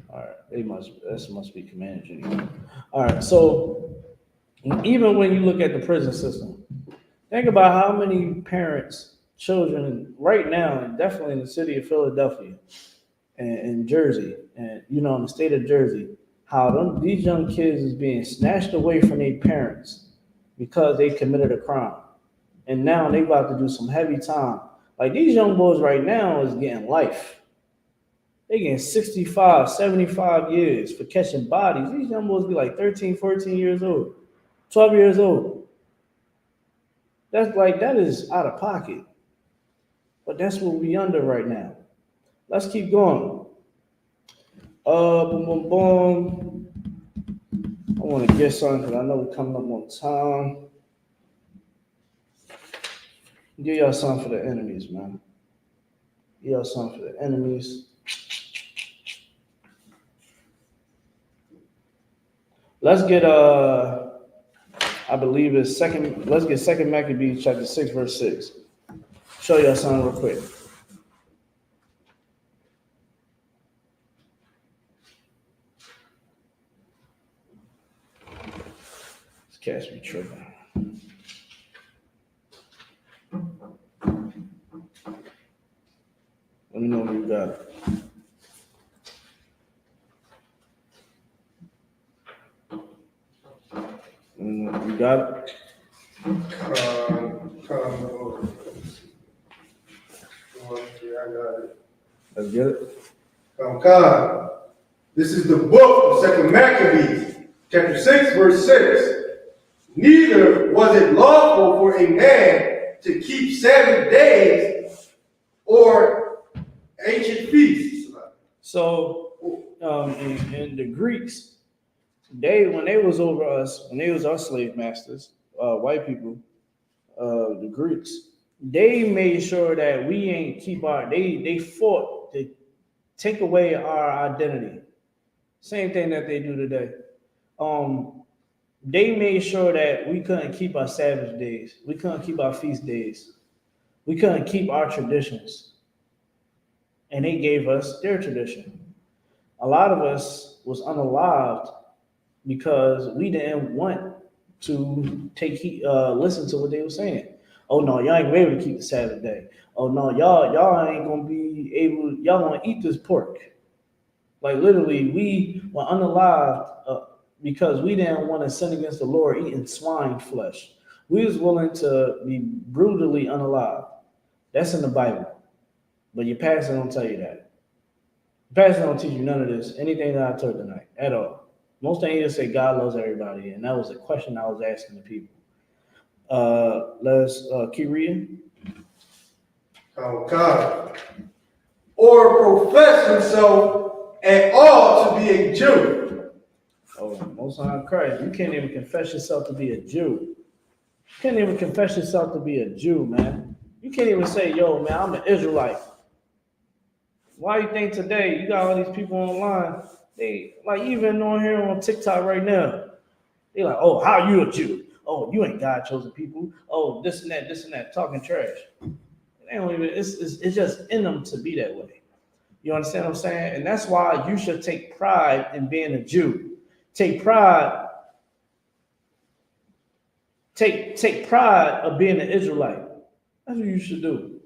All right, this must be Command Junior. All right, so even when you look at the prison system, think about how many parents, children, right now, and definitely in the city of Philadelphia and Jersey, and in the state of Jersey, how these young kids is being snatched away from their parents because they committed a crime. And now they about to do some heavy time. Like these young boys right now is getting life. They getting 65, 75 years for catching bodies. These young boys be like 13, 14 years old, 12 years old. That is out of pocket. But that's what we under right now. Let's keep going. Boom, boom, boom. I want to get something because I know we're coming up on time. Give y'all something for the enemies, man. Give y'all something for the enemies. Let's get I believe it's let's get 2 Maccabees chapter 6, verse 6. Show y'all something real quick. This cat's be tripping. Let me know when you got it. You got it? Yeah, I got it. Let's get it. God. This is the book of 2 Maccabees, chapter 6, verse 6. Neither was it lawful for a man to keep 7 days or ancient feasts. So, in the Greeks, when they was over us, when they was our slave masters, white people, the Greeks, they made sure that we ain't keep they fought to take away our identity. Same thing that they do today. They made sure that we couldn't keep our Sabbath days. We couldn't keep our feast days. We couldn't keep our traditions. And they gave us their tradition. A lot of us was unalived because we didn't want to listen to what they were saying. Oh no, y'all ain't gonna be able to keep the Sabbath day. Oh no, y'all ain't gonna be able. Y'all gonna eat this pork. Like literally, we were unalived because we didn't want to sin against the Lord eating swine flesh. We was willing to be brutally unalived. That's in the Bible, but your pastor don't tell you that. Your pastor don't teach you none of this. Anything that I taught tonight at all. Most things he just say God loves everybody, and that was the question I was asking the people. Let's keep reading. Oh God. Or profess himself at all to be a Jew. Oh, Most High Christ, you can't even confess yourself to be a Jew. You can't even confess yourself to be a Jew, man. You can't even say, yo, man, I'm an Israelite. Why you think today you got all these people online? They like even on here on TikTok right now. They like, oh, how you a Jew? Oh, you ain't God chosen people. Oh, this and that, talking trash. They don't even. It's just in them to be that way. You understand what I'm saying? And that's why you should take pride in being a Jew. Take pride of being an Israelite. That's what you should do.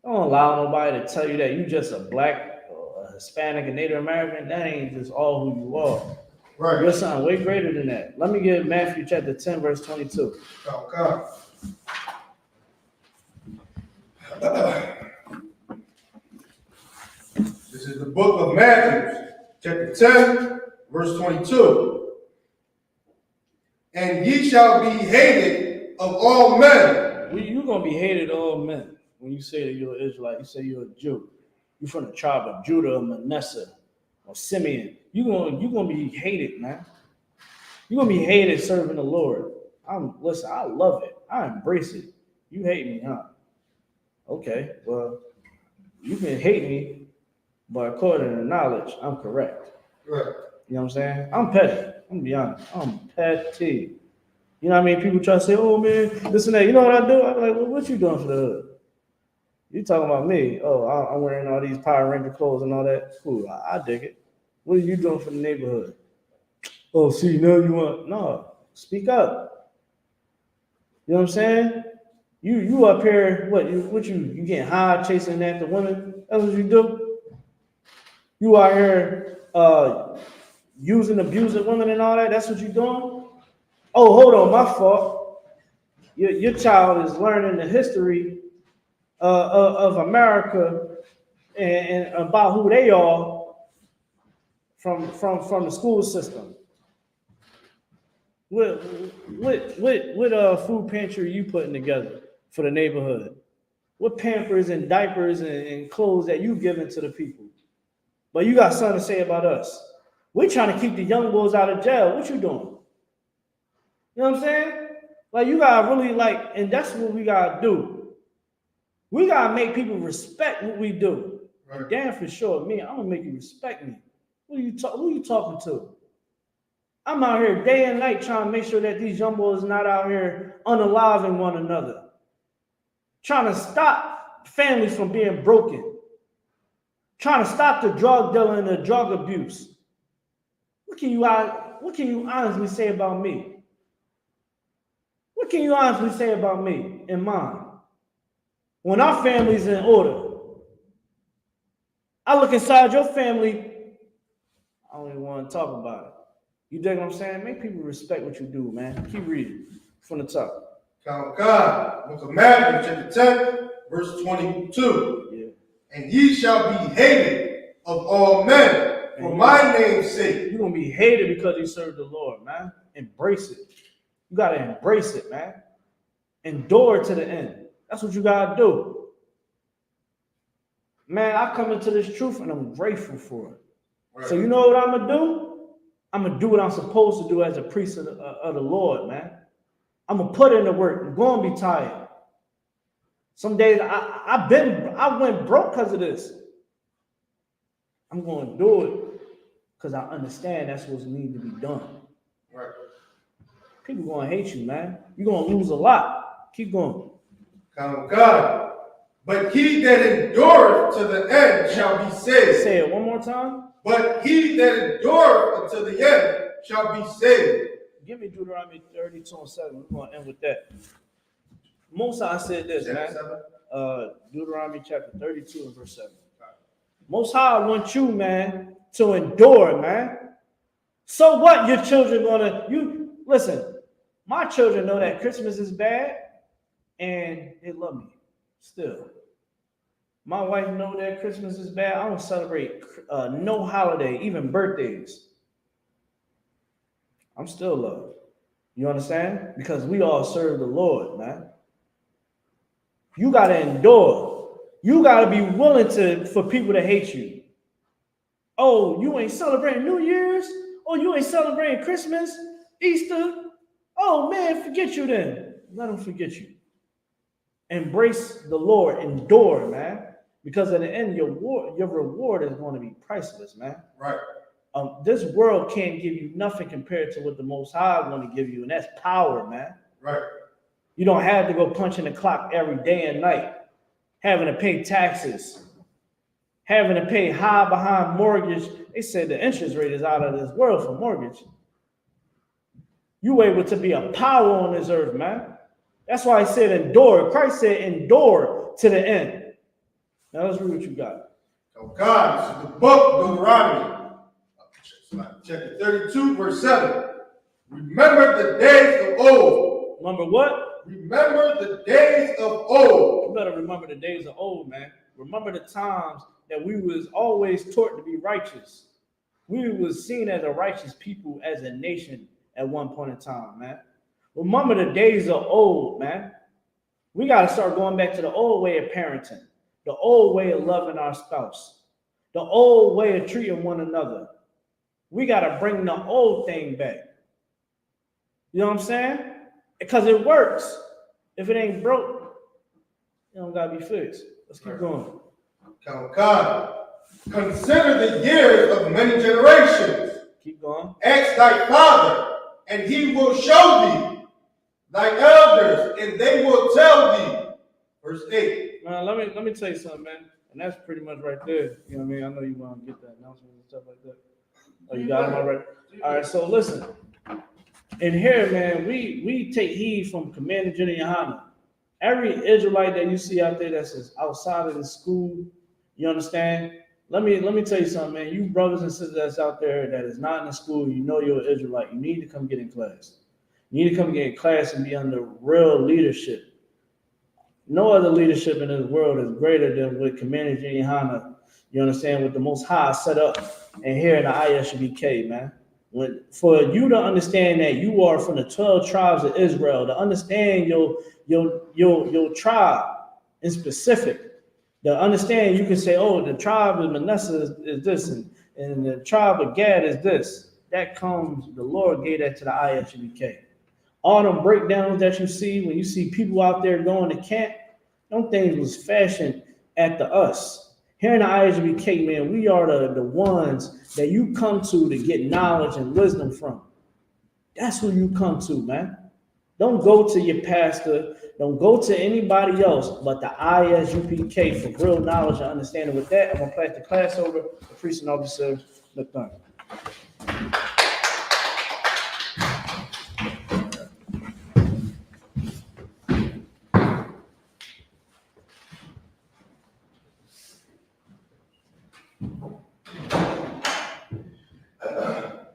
Don't allow nobody to tell you that you just a black, or a Hispanic, and Native American. That ain't just all who you are. Right. You're something way greater than that. Let me get Matthew chapter 10, verse 22. Oh God. This is the book of Matthew, chapter 10, verse 22. And ye shall be hated of all men. You're going to be hated of all men when you say that you're an Israelite. You say you're a Jew. You're from the tribe of Judah or Manasseh or Simeon. You're going to be hated, man. You're going to be hated serving the Lord. Listen, I love it. I embrace it. You hate me, huh? Okay, well, you can hate me, but according to knowledge, I'm correct. Right. You know what I'm saying? I'm petty. I'm going to be honest. I'm petty. You know what I mean? People try to say, oh, man, this and that. You know what I do? I'm like, well, what you doing for the hood? You talking about me? Oh, I'm wearing all these Power Ranger clothes and all that. Cool, I dig it. What are you doing for the neighborhood? Oh, see, now you want... No, speak up. You know what I'm saying? You up here, you getting high chasing after women? That's what you do? You out here abusing women and all that? That's what you doing? Oh, hold on, my fault. Your child is learning the history of America and about who they are from the school system. What food pantry are you putting together for the neighborhood? What Pampers and diapers and clothes that you giving to the people? But you got something to say about us. We're trying to keep the young boys out of jail. What you doing? You know what I'm saying? Like you gotta really and that's what we gotta do. We gotta make people respect what we do. Right. Damn for sure, me, I'm gonna make you respect me. Who you talking to? I'm out here day and night trying to make sure that these young boys not out here unaliving one another. Trying to stop families from being broken. Trying to stop the drug dealing and the drug abuse. What can you honestly say about me? What can you honestly say about me and mine? When our family's in order, I look inside your family, I don't even want to talk about it. You dig what I'm saying? Make people respect what you do, man. Keep reading from the top. God, book of Matthew, chapter 10, verse 22. Yeah. And ye shall be hated of all men for my name's sake. You're going to be hated because you serve the Lord, man. Embrace it. You got to embrace it, man. Endure to the end. That's what you got to do. Man, I come into this truth and I'm grateful for it. Right. So you know what I'm gonna do? I'm gonna do what I'm supposed to do as a priest of the Lord, man. I'm gonna put in the work. I'm gonna be tired. Some days I went broke because of this. I'm gonna do it because I understand that's what's need to be done. Right. People gonna hate you, man. You're gonna lose a lot. Keep going. Come on, God. But he that endureth to the end shall be saved. Say it one more time. But he that endureth until the end shall be saved. Give me Deuteronomy 32:7. We're gonna end with that. Most High said this, man. Deuteronomy chapter 32 and verse 7. Most High wants you, man, to endure, man. So what your children gonna listen, my children know that Christmas is bad and they love me still. My wife know that Christmas is bad. I don't celebrate no holiday, even birthdays. I'm still loved. You understand? Because we all serve the Lord, man. You gotta endure. You gotta be willing for people to hate you. Oh, you ain't celebrating New Year's? Oh, you ain't celebrating Christmas, Easter? Oh man, forget you then. Let them forget you. Embrace the Lord, endure, man. Because at the end, your reward is going to be priceless, man. Right. This world can't give you nothing compared to what the Most High want to give you, and that's power, man. Right. You don't have to go punching the clock every day and night, having to pay taxes, having to pay high behind mortgage. They said the interest rate is out of this world for mortgage. You able to be a power on this earth, man. That's why he said endure. Christ said endure to the end. Now let's read what you got. Oh God, this is the book of Deuteronomy. Chapter 32, verse 7. Remember the days of old. Remember what? Remember the days of old. You better remember the days of old, man. Remember the times that we was always taught to be righteous. We was seen as a righteous people, as a nation at one point in time, man. Remember the days of old, man. We got to start going back to the old way of parenting, the old way of loving our spouse, the old way of treating one another. We got to bring the old thing back. You know what I'm saying? Because it works. If it ain't broke, it don't got to be fixed. Let's keep going. Count God. Consider the years of many generations. Keep going. Ask thy father, and he will show thee. Thy elders, and they will tell thee. Verse 8. Man, let me tell you something, man. And that's pretty much right there. You know what I mean? I know you want to get that announcement and stuff like that. Oh, you got it already? All right, so listen. In here, man, we take heed from Commander GEN.YAHANNA. Every Israelite that you see out there that's outside of the school, you understand? Let me tell you something, man. You brothers and sisters that's out there that is not in the school, you know you're an Israelite. You need to come get in class. You need to come get in class and be under real leadership. No other leadership in this world is greater than what Commander GEN.YAHANNA, you understand, what the Most High set up and here in the I.S.U.P.K, man. For you to understand that you are from the 12 tribes of Israel, to understand your tribe in specific, to understand you can say, oh, the tribe of Manasseh is this, and the tribe of Gad is this. That comes, the Lord gave that to the I.S.U.P.K. All them breakdowns that you see when you see people out there going to camp, them things was fashioned after us. Here in the I.S.U.P.K, man, we are the ones that you come to get knowledge and wisdom from. That's who you come to, man. Don't go to your pastor. Don't go to anybody else but the I.S.U.P.K for real knowledge and understanding. With that, I'm going to pass the class over to Priest and Officer McDonough.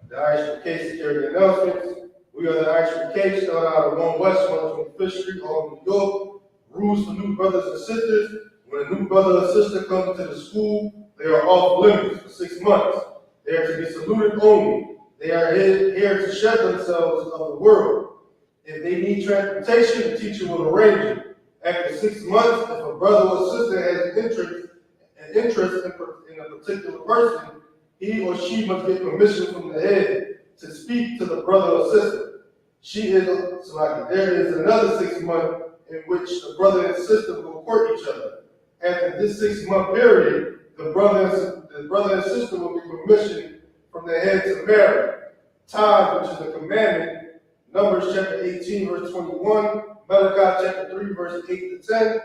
The I.S.U.P.K security announcements. We are the I.S.U.P.K, started out of 1 West, 125th Street, all New York. Rules for new brothers and sisters. When a new brother or sister comes to the school, they are off limits for 6 months. They are to be saluted only. They are here to shed themselves of the world. If they need transportation, the teacher will arrange it. After 6 months, if a brother or sister has interest interest in a particular person, he or she must get permission from the head to speak to the brother or sister. There is another 6 months in which the brother and sister will court each other. After this 6 month period, the brother and sister will get permission from the head to marry. Tithes, which is a commandment, Numbers chapter 18, verse 21, Malachi chapter 3, verse 8 to 10,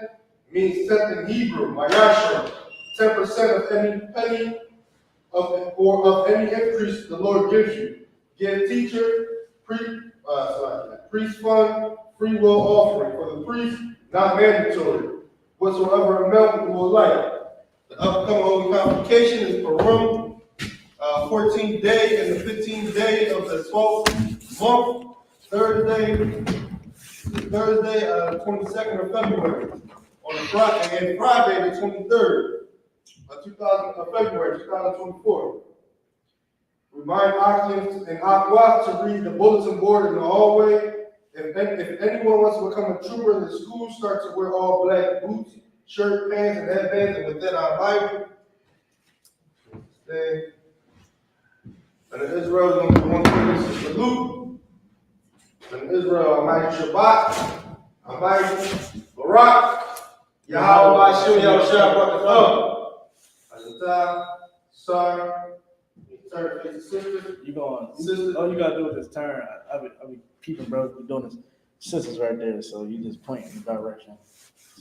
means tenth in Hebrew, mayashra, 10% of any penny of any increase the Lord gives you. Give teacher, priest fund, free will offering for the priest, not mandatory. Whatsoever amount you will like. The upcoming Holy Convocation is Purim, 14th day and the 15th day of the 12th month, Thursday, 22nd of February, on Friday, and Friday, the 23rd of February, 2024. Remind occupants and aqua to read the bulletin board in the hallway. If anyone wants to become a trooper in the school, start to wear all black boots, shirt, pants, and headbands, and within our Bible. And in Israel, one thing is salute. In Israel, I.S.U.P.K, I.S.U.P.K, Barak, Yahweh, I.S.U.P.K, Yahweh, Azatah, Son, turn face the sister. You going? Sister. All you gotta do is turn. I be keeping brothers doing this. Sisters right there, so you just point in the direction.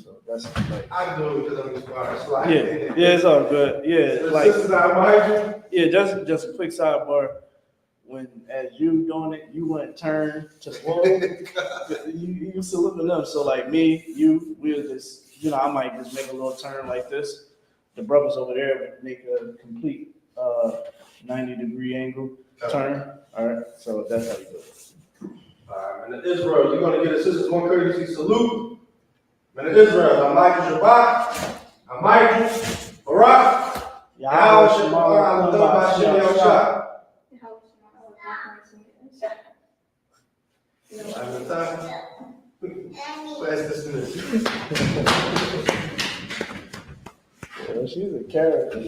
So that's like. I do it because I'm inspired. So Yeah, it's all good. Yeah, like. Sisters, I behind you. Yeah, just a quick sidebar. When as you doing it, you wouldn't turn to slow. you saluting them. So like me, we'll just, I might just make a little turn like this. The brothers over there would make a complete 90-degree angle turn. All right, so that's how you do it. All right, and in Israel, you're gonna get a sister's one courtesy salute. And in Israel, I'm I.S.U.P.K, I'm I.S.U.P.K, Barak, Yahweh, Shema, Shema, She's a character.